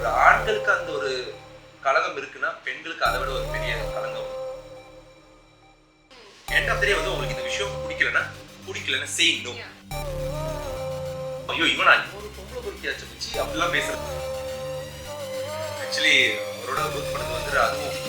ஒரு ஆண்களுக்கு அந்த ஒரு கலகம் இருக்குன்னா பெண்களுக்கு அதை விட ஒரு பெரிய கலங்கம். எண்ட் ஆஃப் தி டே வந்து உங்களுக்கு இந்த விஷயம் பிடிக்கலன்னா சே நோ. ஐயோ இவனா ஒரு பொம்பளை பொறுக்கியாச்சு வச்சு அப்படிலாம் பேசுறது. ஆக்சுவலி அவரோட ஒர்க் பண்ணது வந்து அதுவும்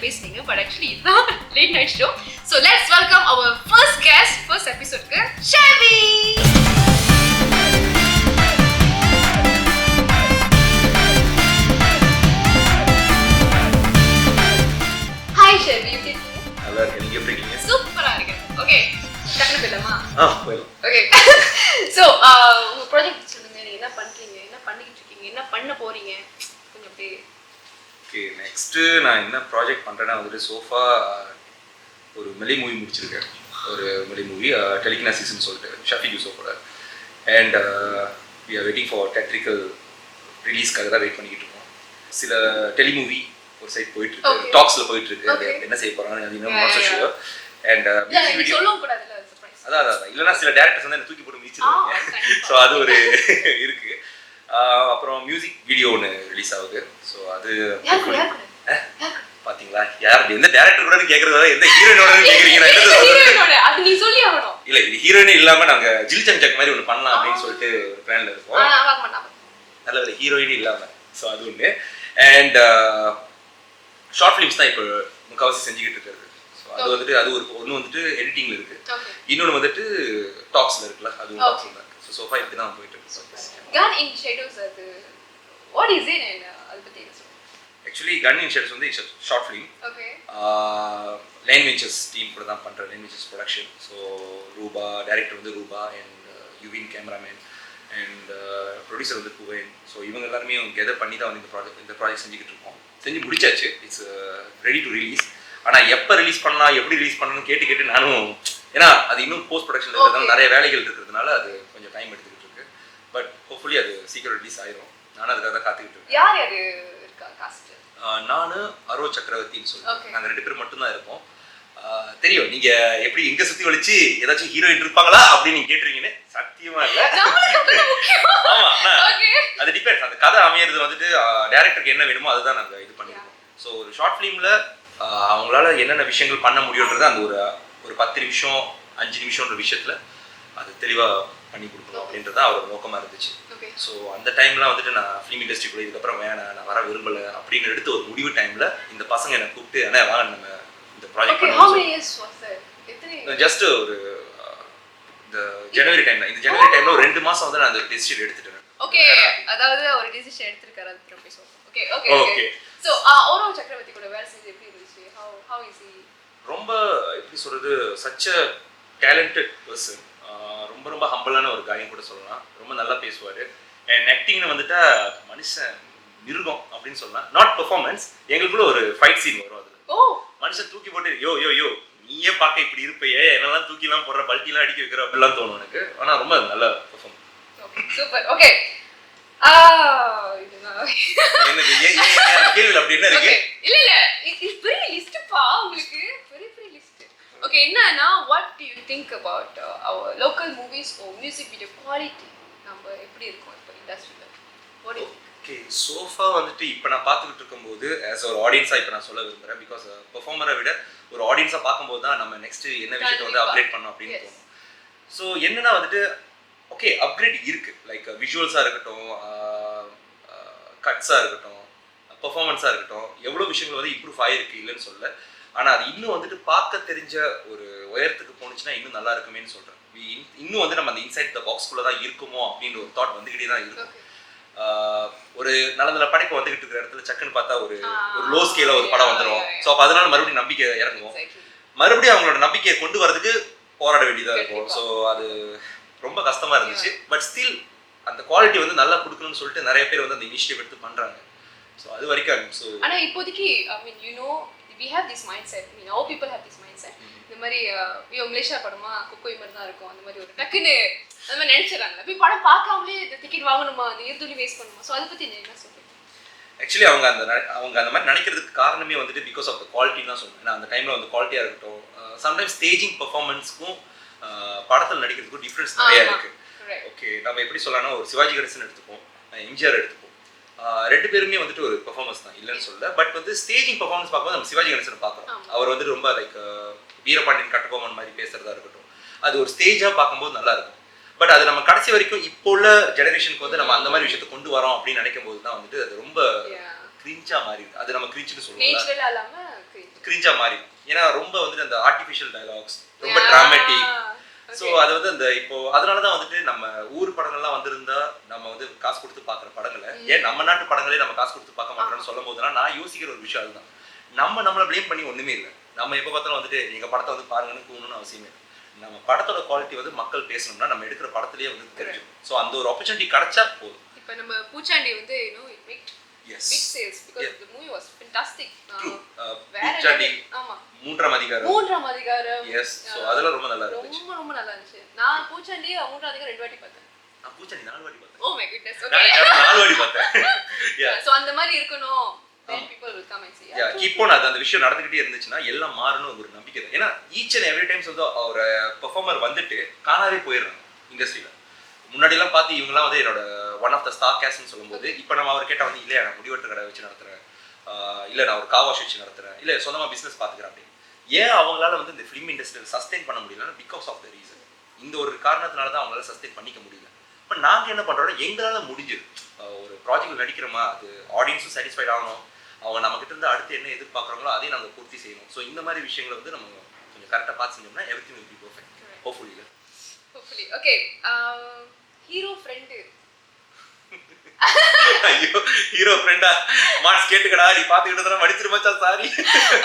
பேசுனீங்க but actually இதுதான் late night show. So let's welcome our first guest, first episode க்கு Shelby. Hi Shelby, எப்படி இருக்கீங்க? நல்லா இருக்கேன். நீங்க எப்படி இருக்கீங்க? சூப்பரா இருக்கேன். ஓகே, டக்குனு போயிடலாமா? போயிடலாம். ஓகே. So உங்க ப்ராஜெக்ட் சொல்லுங்க, நீங்க என்ன பண்றீங்க, என்ன பண்ணிட்டு இருக்கீங்க, என்ன பண்ண போறீங்க, கொஞ்சம் அப்படியே. ஓகே, நெக்ஸ்ட்டு நான் என்ன ப்ராஜெக்ட் பண்ணுறேன்னா வந்துட்டு சோஃபா ஒரு மெலி மூவி முடிச்சிருக்கேன். ஒரு மெலி மூவி டெலிகினாசிஸ்ன்னு சொல்லிட்டு ஷஃபி யூசோஃபோட. And we are waiting for theatrical ரிலீஸ்க்காக தான் வெயிட் பண்ணிக்கிட்டு இருக்கோம். சில டெலிமூவி ஒரு சைட் போயிட்டு இருக்கு, டாக்ஸில் போயிட்டு இருக்கு. என்ன செய்ய போகிறாங்க அது இன்னும் not sure. And music video அதான் இல்லைன்னா சில டேரக்டர்ஸ் வந்து என்ன தூக்கி போட்டு மிதிச்சிருவாங்க. ஸோ அது ஒரு இருக்கு. அப்புறம் மியூசிக் வீடியோ ஒன்று ரிலீஸ் ஆகுது. ஸோ அது பாத்தீங்களா, யார் எந்த டேரக்டர் கூட கேட்கறத எந்த ஹீரோயினோட கேட்குறீங்க? இல்லை, இது ஹீரோயினே இல்லாமல் நாங்கள் ஜில் சஞ்சக் மாதிரி ஒன்று பண்ணலாம் அப்படின்னு சொல்லிட்டு ஒரு பிளான்ல இருக்கோம். நல்ல ஒரு ஹீரோயினே இல்லாமல். ஸோ அது ஒன்று. அண்ட் ஷார்ட் ஃபிலிம்ஸ் தான் இப்போ முக்கால்வாசி செஞ்சுக்கிட்டு இருக்கிறது. ஸோ அது வந்துட்டு அது ஒரு ஒன்று வந்துட்டு எடிட்டிங்ல இருக்கு, இன்னொன்று வந்துட்டு டாக்ஸ்ல இருக்குல்ல, அதுவும் டாக்ஸ்ல தான் இருக்கு. ஸோ சோஃபா இப்படி தான் போயிட்டு இருக்கு. Gun in Shadows அது what is it and அது பத்தி என்ன சொல்லுங்க? Actually Gun in Shadows வந்து it's short film. Okay. Line ventures team கூட தான் பண்ற, லைன் வெஞ்சர்ஸ் ப்ரொடக்ஷன். ஸோ ரூபா டைரக்டர் வந்து ரூபா அண்ட் யுவின் கேமராமேன் அண்ட் ப்ரொடியூசர் வந்து குவேன். ஸோ இவங்க எல்லாருமே கெதர் பண்ணி தான் வந்து இந்த ப்ராஜெக்ட் செஞ்சுக்கிட்டு இருக்கோம். செஞ்சு முடிச்சாச்சு, இட்ஸ் ரெடி டு ரிலீஸ். ஆனால் எப்போ ரிலீஸ் பண்ணலாம், எப்படி ரிலீஸ் பண்ணணும்னு கேட்டு நானும், ஏன்னா அது இன்னும் போஸ்ட் ப்ரொடக்ஷனில் இருக்கிறதுனால நிறைய வேலைகள் இருக்கிறதுனால அது கொஞ்சம் டைம் எடுத்துக்கிட்டு இருக்கு. பட் ஹோப்ஃபுல்லி அது சீக்கிரம் ரிலீஸ் ஆயிரும். நானும் அதுக்காக தான் காத்துக்கிட்டு இருக்கேன். யார் யார் இருக்கா காஸ்ட்? நானு அரோ சக்கரவர்த்தின்னு சொல்லுவேன். நாங்கள் 2 பேர் மட்டும்தான் இருக்கோம். தெரியும் நீங்க எப்படி எங்க சுத்தி வலிச்சு ஏதாச்சும் ஹீரோயின் இருப்பாங்களா அப்படின்னு நீங்க கேட்டுறீங்கன்னு. சத்தியமா இல்ல. ஆமா, அது டிபெண்ட்ஸ். அந்த கதை அமையறது வந்துட்டு டைரக்டருக்கு என்ன வேணுமோ அதுதான் நாங்க இது பண்ணிருக்கோம். ஸோ ஒரு ஷார்ட் ஃபிலிம்ல அவங்களால என்னென்ன விஷயங்கள் பண்ண முடியுன்றது அந்த ஒரு 10 நிமிஷம் 5 நிமிஷம்ன்ற விஷயத்துல அது தெளிவா பண்ணி கொடுக்கணும் அப்படின்றது அவரோட நோக்கமா இருந்துச்சு. ஸோ அந்த டைம்லாம் வந்துட்டு நான் ஃபிலிம் இண்டஸ்ட்ரிக்குள்ள இதுக்கப்புறம் வேணாம், நான் வர விரும்பலை அப்படின்னு எடுத்து ஒரு முடிவு டைம்ல இந்த பசங்க என்னை கூப்பிட்டு என்ன வாங்க நம்ம இந்த ப்ராஜெக்ட் ஜஸ்ட் ஒரு இந்த ஜனவரி டைம்ல, இந்த ஜனவரி டைம்ல ஒரு 2 மாசம் வந்து நான் அந்த டெசிஷன் எடுத்துட்டேன். ஓகே, அதாவது ஒரு டெசிஷன் எடுத்துருக்காரு, அது அப்புறம் பேசுவோம். Okay okay okay. சோ அரோ சக்கரவர்த்தி கூட வேலை செஞ்சு எப்படி இருந்துச்சு? how is he? ரொம்ப எப்படி சொல்றது, such a talented person. ரொம்ப ஹம்பிளான ஒரு காயம் கூட சொல்லலாம். ரொம்ப நல்லா பேசுவார். அண்ட் ஆக்டிங்னு வந்துட்டா மனுஷன் மிருகம் அப்படின்னு சொல்லலாம். நாட் பெர்ஃபார்மன்ஸ், எங்களுக்குள்ள ஒரு ஃபைட் சீன் வரும். அது மனுஷன் தூக்கி போட்டு யோ யோ யோ நீயே பார்க்க இப்படி இருப்பையே, என்னெல்லாம் தூக்கிலாம் போடுற, பல்ட்டிலாம் அடிக்க வைக்கிற அப்படிலாம் தோணும் எனக்கு. ஆனால் ரொம்ப நல்ல பெர்ஃபார்ம். சூப்பர். ஓகே, கேள்வி அப்படி என்ன இருக்கு? இல்ல இது பெரிய லிஸ்ட்ப்பா, உங்களுக்கு பெரிய லிஸ்ட். Okay, என்னன்னா what do you think about our local movies or music video quality? நம்ம எப்படி இருக்கோம் இப்போ இண்டஸ்ட்ரியில? what is okay, சோஃபா வந்துட்டு இப்போ நான் பார்த்துக்கிட்டு இருக்கும்போது as ஒரு ஆடியன்ஸா இப்போ நான் சொல்ல விரும்புறேன். பிகாஸ் பெர்ஃபார்மரை விட ஒரு ஆடியன்ஸா பார்க்கும்போது தான் நம்ம நெக்ஸ்ட் என்ன விஷயத்தை வந்து அப்கிரேட் பண்ணோம் அப்படின்னு தோணும். ஸோ என்னன்னா வந்துட்டு ஓகே அப்கிரேட் இருக்கு, லைக் விஷுவல்ஸா இருக்கட்டும், கட்ஸா இருக்கட்டும், பெர்ஃபார்மன்ஸா இருக்கட்டும், எவ்வளோ விஷயங்கள் வந்து இம்ப்ரூவ் ஆயிருக்கு, இல்லைன்னு சொல்ல. ஆனால் அது இன்னும் வந்துட்டு பார்க்க தெரிஞ்ச ஒரு உயரத்துக்கு போணுச்சுன்னா இன்னும் நல்லா இருக்குமேன்னு சொல்கிறேன். இன்னும் வந்து நம்ம அந்த இன்சைட் த பாக்ஸ்குள்ளே தான் இருக்குமோ அப்படின்ற ஒரு தாட் வந்துக்கிட்டே தான் இருக்கும். ஒரு நல்ல படைப்பு வந்துகிட்டு இருக்கிற இடத்துல சக்குன்னு பார்த்தா ஒரு லோ ஸ்கேல ஒரு படம் வந்துடும். ஸோ அப்போ அதனால மறுபடியும் நம்பிக்கை இறங்குவோம். மறுபடியும் அவங்களோட நம்பிக்கையை கொண்டு வரதுக்கு போராட வேண்டியதாக இருக்கும். ஸோ அது ரொம்ப கஷ்டமா இருந்துச்சு. பட் ஸ்டில் அந்த குவாலிட்டி வந்து நல்லா கொடுக்கணும்னு சொல்லிட்டு நிறைய பேர் வந்து அந்த இனிஷியேட்டிவ் எடுத்து பண்றாங்க. ஸோ அது வரைக்கும் ஸோ ஆனா இப்போதைக்கு I mean you know we have this mindset, I mean all people have this mindset. இந்த மாதிரி ஐயோ மலேசியா படமா குக்கோய் மாதிரி தான் இருக்கும் அந்த மாதிரி ஒரு டக்குன்னு அந்த மாதிரி நினைச்சிடறாங்க. போய் படம் பார்க்காமலே இந்த டிக்கெட் வாங்கணுமா அந்த இருதுளி வேஸ்ட் பண்ணுமா? ஸோ அதை பத்தி நீங்க என்ன சொல்றீங்க? ஆக்சுவலி அவங்க அந்த மாதிரி நினைக்கிறதுக்கு காரணமே வந்துட்டு பிகாஸ் ஆஃப் த குவாலிட்டி தான் சொல்லுவேன். ஏன்னா அந்த டைம்ல வந்து குவாலிட்டியா இருக்கட்டும், சம்டைம்ஸ் ஸ்டேஜிங் பெர்ஃபார்மன்ஸ்க்கும் படத்தில் நடிக்கிறதுக்கும் டிஃப்ரென்ஸ் நிறைய இருக்கு. ஓகே, நம்ம எப்படி சொல்லலாம்னா ஒரு சிவாஜி கணேசன் எடுத்துப்போம், எம்ஜிஆர் எடுத்துப்போம். ரெண்டு பேருமே வந்துட்டு ஒரு பெர்ஃபார்மன்ஸ் தான் இல்லைன்னு சொல்ல. பட் வந்து ஸ்டேஜிங் பெர்ஃபார்மன்ஸ் பார்க்கும்போது நம்ம சிவாஜி கணேசனை பார்க்குறோம். அவர் வந்துட்டு ரொம்ப லைக் வீரபாண்டியன் கட்டபொம்மன் மாதிரி பேசுறதா இருக்கட்டும், அது ஒரு ஸ்டேஜா பார்க்கும்போது நல்லா இருக்கும். பட் அது நம்ம கடைசி வரைக்கும் இப்போ உள்ள ஜெனரேஷனுக்கு வந்து நம்ம அந்த மாதிரி விஷயத்தை கொண்டு வரோம் அப்படின்னு நினைக்கும் போது தான் வந்துட்டு அது ரொம்ப கிரிஞ்சா மாறிடுது. அது நம்ம கிரிஞ்சுன்னு சொல்லுவோம், கிரிஞ்சா மாறி. ஏன்னா ரொம்ப வந்துட்டு அந்த ஆர்டிஃபிஷியல் டயலாக்ஸ் ரொம்ப டிராமேட்டிக். ஸோ அது வந்து அந்த இப்போ அதனாலதான் வந்துட்டு நம்ம ஊர் படங்கள்லாம் வந்திருந்தா நம்ம வந்து காசு கொடுத்து பார்க்குற படங்களை ஏன் நம்ம நாட்டு படங்களே நம்ம காசு கொடுத்து பார்க்க மாட்டோம்னு சொல்லும் போதுனா நான் யோசிக்கிற ஒரு விஷயம் அதுதான். நம்மளை ப்ளேம் பண்ணி ஒண்ணுமே இல்லை. நம்ம எப்போ பார்த்தாலும் வந்துட்டு எங்க படத்தை வந்து பாருங்கன்னு கூணும்னு அவசியமே இல்லை. நம்ம படத்தோட குவாலிட்டி வந்து மக்கள் பேசணும்னா நம்ம எடுக்கிற படத்திலேயே வந்து தெரியும். ஸோ அந்த ஒரு ஆப்பர்ச்சுனிட்டி கிடைச்சா போதும். இப்போ நம்ம பூச்சாண்டி வந்து big sales because the movie was fantastic. பூச்சாண்டி மூன்றாம் அதிகாரம். எஸ், சோ அதெல்லாம் ரொம்ப நல்லா இருந்துச்சு. ரொம்ப நல்லா இருந்துச்சு. நான் பூச்சாண்டி மூன்றாம் அதிகாரம் 2 வாட்டி பார்த்தேன். நான் பூச்சாண்டி 4 வாட்டி பார்த்தேன். Oh my goodness. Okay. நான் 4 வாட்டி பார்த்தேன். Yeah. சோ அந்த மாதிரி இருக்கணும். Then people will come and see. Yeah, keep on அந்த விஷயம் நடந்துக்கிட்டே இருந்துச்சுன்னா எல்லாம் மாறணும் ஒரு நம்பிக்கை தான். ஏன்னா ஈச் அண்ட் எவ்ரி டைம்ஸ் வந்து ஒரு பெர்ஃபார்மர் வந்துட்டு காணாவே போயிடுறாங்க இண்டஸ்ட்ரியில. முன்னாடி எல்லாம் பார்த்து இவங்கலாம் வந்து என்னோட ஒன் ஆஃப் த ஸ்டார் கேஸ்ட்னு சொல்லும்போது இப்போ நம்ம அவர் கேட்டால் வந்து இல்லை நான் முடிவெட்டு கடை வச்சு நடத்துறேன், இல்லை நான் ஒரு காவாஷ் வச்சு நடத்துறேன், இல்லை சொந்தமாக பிஸ்னஸ் பார்த்துக்கிறேன் அப்படின்னு. ஏன் அவங்களால வந்து இந்த ஃபிலிம் இண்டஸ்ட்ரியில் சஸ்டெயின் பண்ண முடியலன்னா பிகாஸ் ஆஃப் த ரீசன். இந்த ஒரு காரணத்தினால தான் அவங்களால சஸ்டெயின் பண்ணிக்க முடியல. இப்போ நாங்கள் என்ன பண்ணுறோம்னா எங்களால் முடிஞ்சது ஒரு ப்ராஜெக்ட் நடிக்கிறோமா அது ஆடியன்ஸும் சாட்டிஸ்ஃபைட் ஆகணும், அவங்க நம்மகிட்ட இருந்து அடுத்து என்ன எதிர்பார்க்குறாங்களோ அதையும் நாங்கள் பூர்த்தி செய்யணும். ஸோ இந்த மாதிரி விஷயங்களை வந்து நம்ம கொஞ்சம் கரெக்டாக பார்த்து செஞ்சோம்னா everything will be perfect. Hopefully. Okay, hero friend. ஐயோ ஹீரோ ஃப்ரெண்டா மார்க்ஸ் கேட்டுக்கடா நீ பாத்துக்கிட்டதெல்லாம் மடிச்சிரு மச்சான் sorry.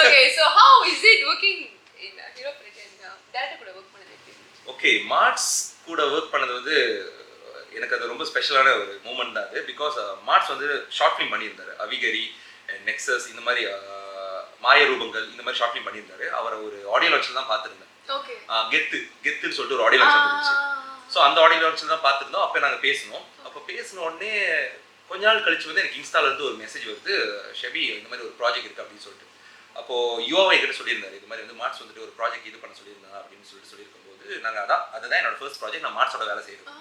Okay, so how is it working in hero friend and director கூட வர்க் பண்ணது எப்படி? ஓகே, மார்க்ஸ் கூட வர்க் பண்ணது வந்து எனக்கு அது ரொம்ப ஸ்பெஷலான ஒரு மூமெண்ட் தான் அது. பிகாஸ் மார்க்ஸ் வந்து ஷார்ட் ஃபிலிம் பண்ணியிருந்தாரு. அவிகரி, நெக்ஸஸ், இந்த மாதிரி மாய ரூபங்கள் இந்த மாதிரி ஷார்ட் ஃபிலிம் பண்ணியிருந்தாரு. அவரை ஒரு ஆடியோ லான்ச்ல தான் பார்த்துருந்தேன். ஓகே, கெத்துன்னு சொல்லிட்டு ஒரு ஆடியோ லான்ச் வந்துருச்சு. ஸோ அந்த ஆடியோ லான்ச்ல தான் பார்த்துருந்தோம். அப்போ நாங்கள் பேசணும். அப்போ பேசின உடனே கொஞ்ச நாள் கழிச்சு வந்து எனக்கு இன்ஸ்டால இருந்து ஒரு மெசேஜ் வருது, ஷெபி இந்த மாதிரி ஒரு ப்ராஜெக்ட் இருக்கு அப்படின்னு சொல்லிட்டு. அப்போ யுவாவை என்கிட்ட சொல்லியிருந்தாரு இது மாதிரி வந்து மார்க்ஸ் வந்துட்டு ஒரு ப்ராஜெக்ட் இது பண்ண சொல்லியிருந்தா அப்படின்னு சொல்லியிருக்கும் போது நாங்கள் அதுதான் என்னோட ஃபர்ஸ்ட் ப்ராஜெக்ட். நான் மார்க்ஸோட வேலை செய்யறோம்.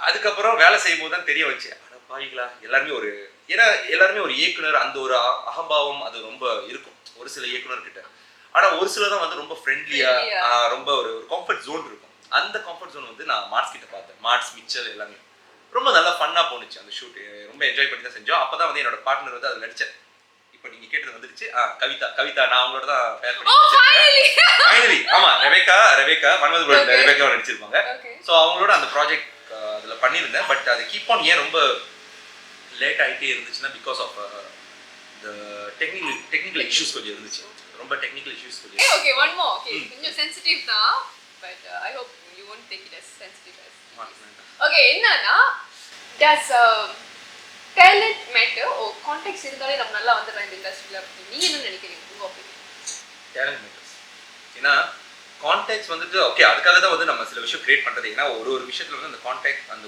அதுக்கப்புறம் வேலை செய்யும் போது தான் தெரிய வச்சு பாய்களா எல்லாருமே ஒரு ஏன்னா எல்லாருமே ஒரு இயக்குனர் அந்த ஒரு அகம்பாவம் அது ரொம்ப இருக்கும் ஒரு சில இயக்குனர் கிட்ட. ஆனா ஒரு சிலர் தான் வந்து ரொம்ப ஃப்ரெண்ட்லியா ரொம்ப ஒரு கம்ஃபர்ட் ஜோன் இருக்கும். அந்த கம்ஃபர்ட் ஜோன் வந்து நான் மார்க்ஸ் கிட்ட பார்த்தேன். மார்க்ஸ் மிச்சல் எல்லாமே ரொம்ப நல்லா ஃபன்னா போனுச்சு. அந்த ஷூட் ரொம்ப என்ஜாய் பண்ணி தான் செஞ்சோம். அப்பதான் வந்து என்னோட பார்ட்னர் வந்து அதில் நடிச்சேன். இப்போ நீங்க கேட்டது வந்துருச்சு. கவிதா நான் அவங்களோட தான் பேர் பண்ணி ஃபைனலி. ஆமா, ரெபேக்கா மன்மதபுரம் ரெபேக்காவை நடிச்சிருப்பாங்க. ஸோ அவங்களோட அந்த ப்ராஜெக்ட் அதுல பண்ணியிருந்தேன். பட் அது கீப் ஆன் ஏன் ரொம்ப லேட் ஆகிட்டே இருந்துச்சுன்னா because of the technical issues கொஞ்சம் இருந்துச்சு. ரொம்ப டெக்னிக்கல் இஷ்யூஸ் கொஞ்சம். Okay, one more. ஓகே, கொஞ்சம் சென்சிட்டிவ் தான். But I hope you won't take it as sensitive as. ஓகே, என்னன்னா does talent matter or context இருந்தாலே நம்ம நல்லா வந்துடலாம் இந்த இண்டஸ்ட்ரியில அப்படி நீங்க என்ன நினைக்கிறீங்க? உங்க ஒப்பீனியன். talent matters. ஏன்னா கான்டெக்ட் வந்துட்டு ஓகே அதுக்காக தான் வந்து நம்ம சில விஷயம் கிரியேட் பண்றது. ஏன்னா ஒரு விஷயத்துல வந்து அந்த கான்டெக்ட் அந்த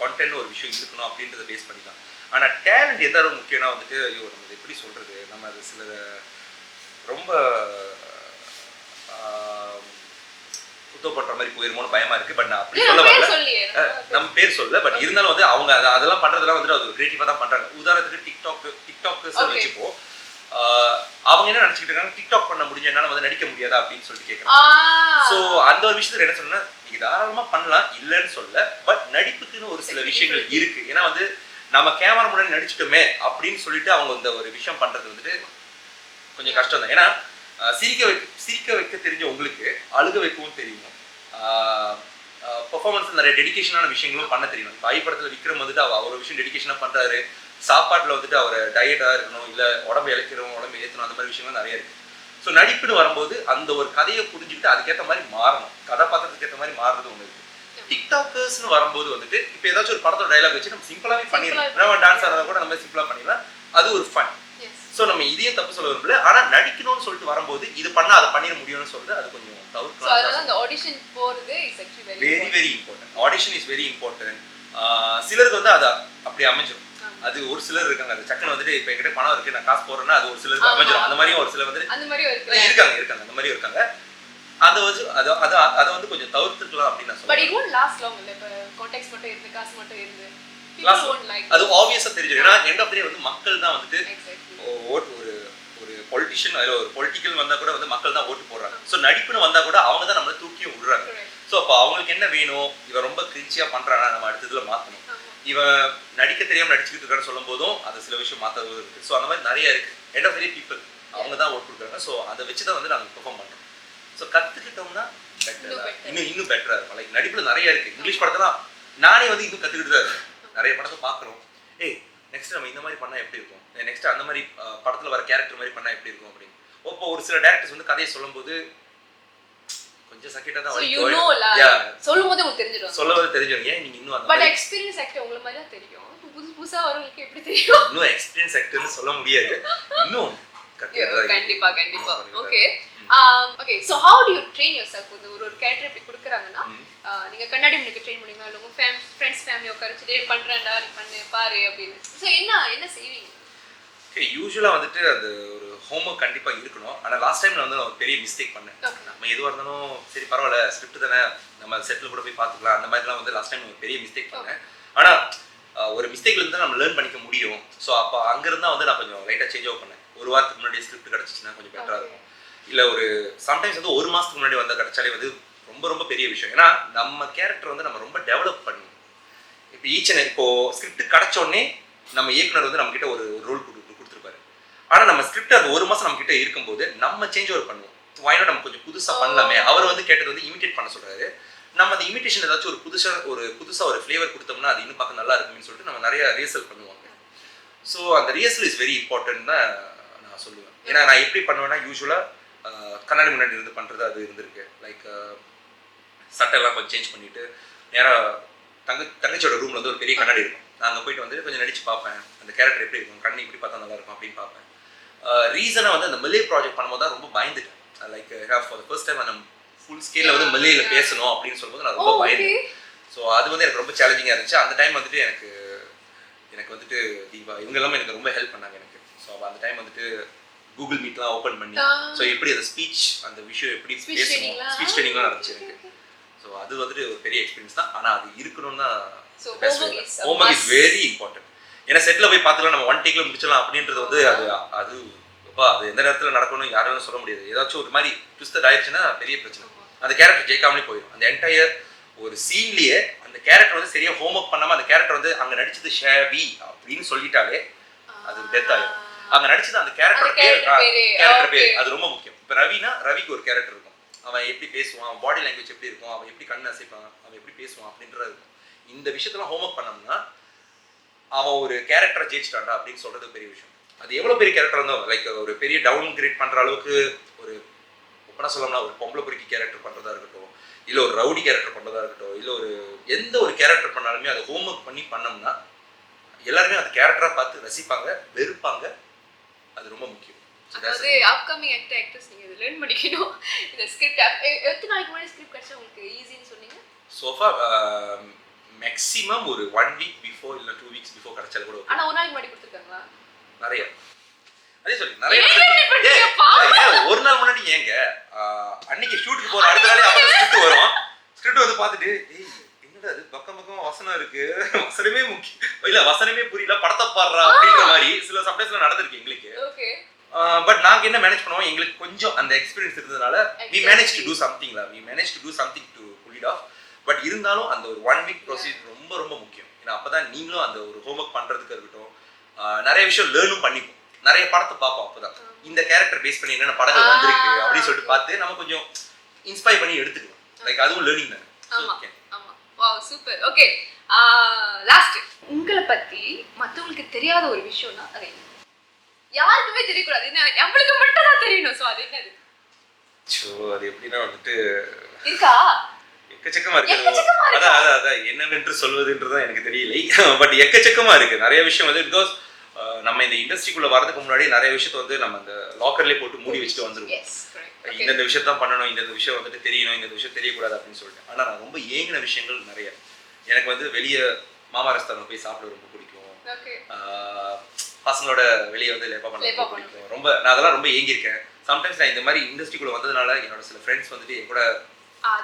கான்டென்ட் ஒரு விஷயம் இருக்கணும் அப்படின்றத பேஸ் பண்ணிக்கலாம். ஆனா டேலண்ட் எந்த அளவு முக்கியம்னா வந்துட்டு ஐயோ நம்ம எப்படி சொல்றது, நம்ம அது சில ரொம்ப குத்தப்படுற மாதிரி போயிருமோன்னு பயமா இருக்கு. பட் நான் அப்படி சொல்ல வரல, நம்ம பேர் சொல்ல. பட் இருந்தாலும் வந்து அவங்க அதெல்லாம் பண்றதெல்லாம் வந்துட்டு அது கிரியேட்டிவா தான் பண்றாங்க. உதாரணத்துக்கு டிக்டாக் வச்சுப்போம். அவங்க என்ன நினைச்சிட்டு இருக்காங்க, டிக்டாக் பண்ண முடிஞ்ச என்னால வந்து நடிக்க முடியாதா அப்படின்னு சொல்லிட்டு கேட்கறாங்க. சோ அந்த ஒரு விஷயத்துல என்ன சொன்னா நீங்க தாராளமா பண்ணலாம் இல்லைன்னு சொல்ல. பட் நடிப்புக்குன்னு ஒரு சில விஷயங்கள் இருக்கு. ஏன்னா வந்து நம்ம கேமரா முன்னாடி நடிச்சுட்டோமே அப்படின்னு சொல்லிட்டு அவங்க இந்த ஒரு விஷயம் பண்றது வந்துட்டு கொஞ்சம் கஷ்டம் தான். ஏன்னா சிரிக்க வைக்க தெரிஞ்ச உங்களுக்கு அழுக வைக்கவும் தெரியும். பெர்ஃபார்மன்ஸ் நிறைய டெடிகேஷனான விஷயங்களும் பண்ண தெரியும். இப்போ படத்துல விக்ரம் வந்துட்டு அவர் விஷயம் டெடிகேஷனா பண்றாரு. சாப்பாட்டுல வந்துட்டு அவர் டயட்டா இருக்கணும், இல்ல உடம்பு இழைக்கிறோம், உடம்பு ஏற்றணும், அந்த மாதிரி விஷயங்கள் நிறைய இருக்கு. ஸோ நடிப்புன்னு வரும்போது அந்த ஒரு கதையை புரிஞ்சுக்கிட்டு அதுக்கேற்ற மாதிரி மாறணும், கதாபாத்திரத்துக்கு ஏற்ற மாதிரி மாறுறது ஒன்று இருக்கு. டிக்டாக்கர்ஸ்னு வரும்போது வந்துட்டு இப்போ ஏதாச்சும் ஒரு படத்தோட டைலாக் வச்சு நம்ம சிம்பிளாகவே பண்ணிடலாம், நம்ம டான்ஸ் ஆடுறத கூட நம்ம சிம்பிளாக பண்ணிடலாம், அது ஒரு ஃபன். ஸோ நம்ம இதையும் தப்பு சொல்ல விரும்பல, ஆனால் நடிக்கணும்னு சொல்லிட்டு வரும்போது இது பண்ணால் அதை பண்ணிட முடியும்னு சொல்லிட்டு அது கொஞ்சம் தவிர்க்கலாம். Very very important, audition is very important. சிலருக்கு வந்து அது அப்படி அமைஞ்சிடும், அது ஒரு சிலர் இருக்காங்க அது சக்குன்னு வந்துட்டு இப்போ என்கிட்ட பணம் இருக்கு நான் காசு போடுறேன்னா அது ஒரு சிலருக்கு அமைஞ்சிடும், அந்த மாதிரியும் ஒரு சிலர் வந்து இருக்காங்க அந்த மாதிரியும் இருக்காங்க. அதை வந்து அதை வந்து கொஞ்சம் தவிர்த்துக்கலாம் அப்படின்னு நான் சொல்றேன். அது ஆப்வியஸா தெரிஞ்சிடும், ஏன்னா எண்ட் ஆஃப் தி டே வந்து மக்கள் தான் வந்துட்டு ஓட்டு ஒரு பொலிட்டிஷியன் அதில் ஒரு பொலிட்டிக்கல் வந்தா கூட வந்து மக்கள் தான் ஓட்டு போடுறாங்க. ஸோ நடிப்புன்னு வந்தா கூட அவங்க தான் நம்மளை தூக்கியும் விடுறாங்க. ஸோ அப்போ அவங்களுக்கு என்ன வேணும், இவன் ரொம்ப கிரிச்சியா பண்றானா நம்ம அடுத்ததுல மாற்றணும், இவன் நடிக்க தெரியாம நடிச்சுக்கிட்டு இருக்கான்னு சொல்லும் போதும் அது சில விஷயம் மாற்றது இருக்கு. ஸோ அந்த மாதிரி நிறைய இருக்கு. End of the day people அவங்க தான் ஓட்டு கொடுக்குறாங்க. ஸோ அதை வச்சு தான் வந்து நாங்கள் பெர்ஃபார்ம் பண்றோம். ஸோ கத்துக்கிட்டோம்னா இன்னும் பெட்டரா இருக்கும். லைக் நடிப்புல நிறைய இருக்கு. இங்கிலீஷ் படத்தெல்லாம் நானே வந்து இன்னும் கத்துக்கிட்டு தான் இருக்கேன். நிறைய படத்தை பார்க்குறோம், ஏய் நெக்ஸ்ட் நம்ம இந்த மாதிரி பண்ணா எப்படி இருக்கும், நெக்ஸ்ட் அந்த மாதிரி படத்துல வர கேரக்டர் மாதிரி பண்ணா எப்படி இருக்கும் அப்படின்னு. இப்போ ஒரு சில டைரக்டர்ஸ் வந்து கதையை சொல்லும்போது கொஞ்சம் சக்கிட்டா தான் சொல்லும்போது தெரிஞ்சிடும், ஏன் நீங்க இன்னும் அந்த எக்ஸ்பீரியன்ஸ் ஆக்டர் உங்கள மாதிரி தான் தெரியும், புதுசா வரவங்களுக்கு எப்படி தெரியும், இன்னும் எக்ஸ்பீரியன்ஸ் ஆக்டர்னு சொல்ல முடியாது, இன்னும் கண்டிப்பா. Okay okay, so how do you train yourself? ஒரு கேரக்டர் இப்படி கொடுக்குறாங்கன்னா நீங்க கண்ணாடி முன்னுக்கு ட்ரெயின் பண்ணுவீங்க, இல்ல உங்க ஃப்ரெண்ட்ஸ் ஃபேமிலி உட்கார்ந்து டே பண்றேன்டா நீ பண்ணு பாரு அப்படின்னு. சோ என்ன செய்வீங்க? ஓகே, யூசுவலா வந்துட்டு அது ஒரு ஹோம்வொர்க் கண்டிப்பா இருக்கணும். ஆனா லாஸ்ட் டைம்ல வந்து நான் ஒரு பெரிய மிஸ்டேக் பண்ணேன். நம்ம எதுவா இருந்தாலும் சரி பரவாயில்ல ஸ்கிரிப்ட் தானே நம்ம செட்டில் கூட போய் பார்த்துக்கலாம், அந்த மாதிரிலாம் வந்து லாஸ்ட் டைம் ஒரு பெரிய மிஸ்டேக் பண்ணேன். ஆனா ஒரு மிஸ்டேக்ல இருந்து நம்ம லேர்ன் பண்ணிக்க முடியும். ஸோ அப்போ அங்கிருந்தா வந்து நான் கொஞ்சம் லைட்டா சேஞ்ச் ஓவர் பண்ணேன். ஒரு வாரத்துக்கு முன்னாடி ஸ்கிரிப்ட் கிடைச்சிச்சுன்னா கொஞ்சம் பெட்டரா இருக்கும். இல்ல ஒரு சம்டைம்ஸ் வந்து ஒரு மாசத்துக்கு முன்னாடி வந்தா கிடைச்சாலே வந்து ரொம்ப ரொம்ப பெரிய விஷயம். ஏன்னா நம்ம கேரக்டர் வந்து நம்ம ரொம்ப டெவலப் பண்ணணும். இப்போ இப்போ ஸ்கிரிப்ட் கிடைச்ச உடனே நம்ம இயக்குனர் வந்து நம்ம கிட்ட ஒரு ரோல் கொடுத்துருப்பாரு. ஆனா நம்ம ஸ்கிரிப்ட் அந்த ஒரு மாசம் நம்ம கிட்ட இருக்கும்போது நம்ம சேஞ்ச் ஓவர் பண்ணுவோம். வாயினா நம்ம கொஞ்சம் புதுசா பண்ணலாமே, அவர் வந்து கேட்டது வந்து இமிட்டேட் பண்ண சொல்றாரு. நம்ம அந்த இமிட்டேஷன் ஏதாச்சும் ஒரு புதுசா ஒரு ஃபிளேவர் கொடுத்தோம்னா அது இன்னும் பார்க்க நல்லா இருக்குன்னு சொல்லிட்டு நம்ம நிறைய ரிஹர்சல் பண்ணுவாங்க. ஸோ அந்த ரிஹர்சல் இஸ் வெரி இம்பார்ட்டன்ட் தான் நான் சொல்லுவேன். ஏன்னா நான் எப்படி பண்ணுவேன்னா யூஸ்வலா கண்ணாடி முன்னாடி இருந்து பண்றது அது இருந்திருக்கு. லைக் சட்டெல்லாம் கொஞ்சம் சேஞ்ச் பண்ணிட்டு நேராக தங்கச்சியோட ரூம்ல வந்து ஒரு பெரிய கண்ணாடி இருக்கும். நான் அங்கே போயிட்டு வந்து கொஞ்சம் நடிச்சு பார்ப்பேன், அந்த கேரக்டர் எப்படி இருக்கும், கண்ணு இப்படி பார்த்தா நல்லா இருக்கும் அப்படின்னு பார்ப்பேன். ரீசனாக வந்து அந்த மலே ப்ராஜெக்ட் பண்ணும்போது தான் ரொம்ப பயந்துட்டேன். Like for the first time அந்த ஃபுல் ஸ்கேலில் வந்து மலேயில் பேசணும் அப்படின்னு சொல்லும்போது நான் ரொம்ப பயந்தேன். ஸோ அது வந்து எனக்கு ரொம்ப சேலஞ்சிங்காக இருந்துச்சு. அந்த டைம் வந்துட்டு எனக்கு வந்துட்டு தீபா இவங்க எல்லாமே எனக்கு ரொம்ப ஹெல்ப் பண்ணாங்க எனக்கு. ஸோ அந்த டைம் வந்துட்டு கூகுள் மீட்லாம் ஓப்பன் பண்ணி ஸோ எப்படி அந்த ஸ்பீச் அந்த விஷயம் எப்படி பேசணும் ஸ்பீச் ட்ரைனிங்லாம் நடந்துச்சு எனக்கு. ஸோ அது வந்துட்டு ஒரு பெரிய எக்ஸ்பீரியன்ஸ் தான். ஆனால் அது இருக்கணும்னா ஹோம்வொர்க் இஸ் வெரி இம்பார்ட்டன்ட். ஏன்னா செட்டில் போய் பார்த்துக்கலாம் நம்ம ஒன் டேக்ல முடிச்சிடலாம் அப்படின்றது வந்து அது எந்த நேரத்தில் நடக்கணும்னு யாரும் சொல்ல முடியாது. ஏதாச்சும் ஒரு மாதிரி ட்விஸ்டட் ஆயிடுச்சுன்னா பெரிய பிரச்சனை, அந்த கேரக்டர் ஜெயிக்காமலே போயிடும். அந்த என்டையர் ஒரு சீன்லயே அந்த கேரக்டர் வந்து சரியா ஹோம்வொர்க் பண்ணாம அந்த கேரக்டர் வந்து அங்க நடிச்சது ஷேவி அப்படின்னு சொல்லிட்டாலே அது டெத் ஆயிடும். அங்க நடிச்சது அந்த கேரக்டர் பேர் அது ரொம்ப முக்கியம். இப்ப ரவிக்கு ஒரு கேரக்டர் இருக்கும், அவன் எப்படி பேசுவான், அவன் பாடி லாங்குவேஜ் எப்படி இருக்கும், அவன் எப்படி கண்ணு அசைப்பான், அவன் எப்படி பேசுவான் அப்படின்றது இருக்கும். இந்த விஷயத்தெல்லாம் ஹோம்வொர்க் பண்ணோம்னா அவன் ஒரு கேரக்டரை ஜெயிச்சிட்டான்டா அப்படின்னு சொல்றது பெரிய விஷயம். அது எவ்வளவு பெரிய கேரக்டர் இருந்தாலும் லைக் ஒரு பெரிய டவுன் கிரேட் பண்ற அளவுக்கு ஒரு ஒப்பனா சொல்லணும்னா ஒரு பொம்பளை பொறுக்கி கேரக்டர் பண்றதா இருக்கட்டும், இல்ல ஒரு ரவுடி கேரக்டர் பண்றதா இருக்கட்டும், இல்ல ஒரு எந்த ஒரு கேரக்டர் பண்ணாலுமே அதை ஹோம்வொர்க் பண்ணி பண்ணோம்னா எல்லாருமே அந்த கேரக்டரா பார்த்து ரசிப்பாங்க, வெறுப்பாங்க. அது ரொம்ப முக்கியம். அதாவது அப்கமிங் ஆக்டர்ஸ் நீங்க இத லேர்ன் பண்ணிக்கணும். இந்த ஸ்கிரிப்ட் எத்தனை நாளைக்கு முன்னாடி ஸ்கிரிப்ட் கிடைச்சா உங்களுக்கு ஈஸின்னு சொன்னீங்க? சோஃபா மேக்ஸிமம் ஒரு 1 வீக் பிஃபோர் இல்ல 2 வீக்ஸ் பிஃபோர் கிடைச்சால கூட. ஆனா ஒரு நாளைக்கு முன்னாடி கொடுத்திருக்காங்களா? நிறைய அதே சொல்லி நிறைய ஒரு நாள் முன்னாடி ஏங்க அன்னைக்கு ஷூட்டுக்கு போற அடுத்த நாளே அப்பதான் ஸ்கிரிப்ட் வரும். ஸ்கிரிப்ட் வந்து பார்த்துட்டு என்னடா அது பக்கம் வசனம் இருக்கு, வசனமே முக்கியம் இல்ல வசனமே புரியல படத்தை பாடுறா அப்படின்ற மாதிரி சில சம்டைம்ஸ்ல நடந்திருக்கு எங்களுக்கு. பட் நாங்க என்ன மேனேஜ் பண்ணுவோம், எங்களுக்கு கொஞ்சம் அந்த எக்ஸ்பீரியன்ஸ் இருந்ததுனால we managed to do something to pull it off. But இருந்தாலும் அந்த ஒரு 1 வீக் ப்ரொசீஜர் ரொம்ப ரொம்ப முக்கியம். ஏன்னா அப்பதான் நீங்களும் அந்த ஒரு ஹோம்வொர்க் பண்றதுக்கு இருக்கட்டும் நிறைய விஷயம் லேர்னும் பண்ணிப்போம். நிறைய படத்தை பார்ப்போம். அப்பதான் இந்த கேரக்டர் பேஸ் பண்ணி என்னென்ன படங்கள் வந்திருக்கு அப்படின்னு சொல்லிட்டு பார்த்து நம்ம கொஞ்சம் இன்ஸ்பயர் பண்ணி எடுத்துக்கலாம். லைக் அதுவும் லேர்னிங் தானே. Wow super. ஓகே லாஸ்ட் உங்களை பத்தி மத்தவங்களுக்கு தெரியாத ஒரு விஷயம்னா அது என்ன? யாருக்குமே தெரியக்கூடாது, என்ன நம்மளுக்கு மட்டும் தான் தெரியணும். சோ அது என்னது? சோ அது எப்படின்னா வந்துட்டு இருக்கா? எக்கச்சக்கமா இருக்கு. அதான் என்னவென்று சொல்வதுன்றதுதான் எனக்கு தெரியலை. பட் எக்கச்சக்கமா இருக்கு நிறைய விஷயம் வந்து. பிகாஸ் நம்ம இந்த இண்டஸ்ட்ரிக்குள்ள வரதுக்கு முன்னாடி நிறைய விஷயத்த வந்து நம்ம அந்த லாக்கர்லயே போட்டு மூடி வச்சுட்டு வந்துருவோம். இந்த விஷயத்தான் பண்ணணும், இந்த விஷயம் வந்துட்டு தெரியணும், இந்த விஷயம் தெரியக்கூடாது அப்படின்னு சொல்லிட்டு. ஆனா நான் ரொம்ப ஏங்கின விஷயங்கள் நிறைய. எனக்கு வந்து வெளியே மாமா ரெஸ்டாரண்ட் போய் சாப்பிட ரொம்ப பிடிக்கும். பசங்களோட வெளியே வந்து லேப்பா பண்ண பிடிக்கும். ரொம்ப நான் அதெல்லாம் ரொம்ப ஏங்கியிருக்கேன். சம்டைம்ஸ் நான் இந்த மாதிரி இண்டஸ்ட்ரிக்குள்ள வந்ததுனால என்னோட சில ஃப்ரெண்ட்ஸ் வந்துட்டு என் கூட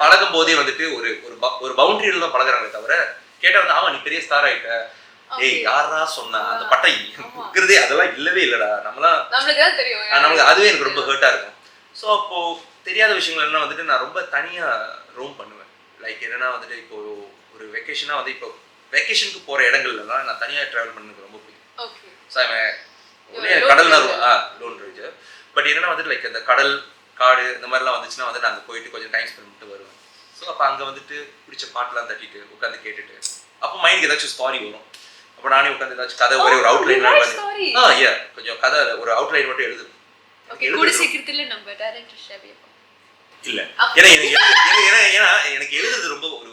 பழகும் போதே வந்துட்டு ஒரு பவுண்டரியில தான் பழகுறாங்களே தவிர கேட்டா வந்து ஆமா நீ பெரிய ஸ்டார் ஆயிட்ட, ஏய் யாரா சொன்னா அந்த பட்டை இருக்கிறதே அதெல்லாம் இல்லவே இல்லடா, நம்மளுக்கு அதுவே எனக்கு ரொம்ப ஹர்ட்டா இருக்கும். ஸோ அப்போ தெரியாத விஷயங்கள் என்ன வந்துட்டு நான் ரொம்ப தனியா ரோம் பண்ணுவேன். லைக் என்னன்னா வந்துட்டு இப்போ ஒரு வெக்கேஷனா வந்து இப்போ வெக்கேஷனுக்கு போற இடங்கள்லாம் நான் தனியா டிராவல் பண்ணது ரொம்ப பிடிக்கும். ஸோ கடல் லோன் ரைஜ். பட் என்னன்னா வந்துட்டு லைக் அந்த கடல் காடு இந்த மாதிரிலாம் வந்துச்சுன்னா வந்து நாங்கள் போயிட்டு கொஞ்சம் டைம் ஸ்பெண்ட் பண்ணிட்டு வருவேன். ஸோ அப்போ அங்கே வந்துட்டு பிடிச்ச பாட்டெலாம் தட்டிட்டு உட்காந்து கேட்டுட்டு அப்போ மைண்டுக்கு ஏதாச்சும் ஸ்டாரி வரும். அப்போ நானே உட்காந்து ஏதாச்சும் கதை ஒரே ஒரு அவுட்லைன் கொஞ்சம் கதை ஒரு அவுட்லைன் மட்டும் எழுதுவேன். இல்ல ஏன்னா எனக்கு எழுதுறது ரொம்ப ஒரு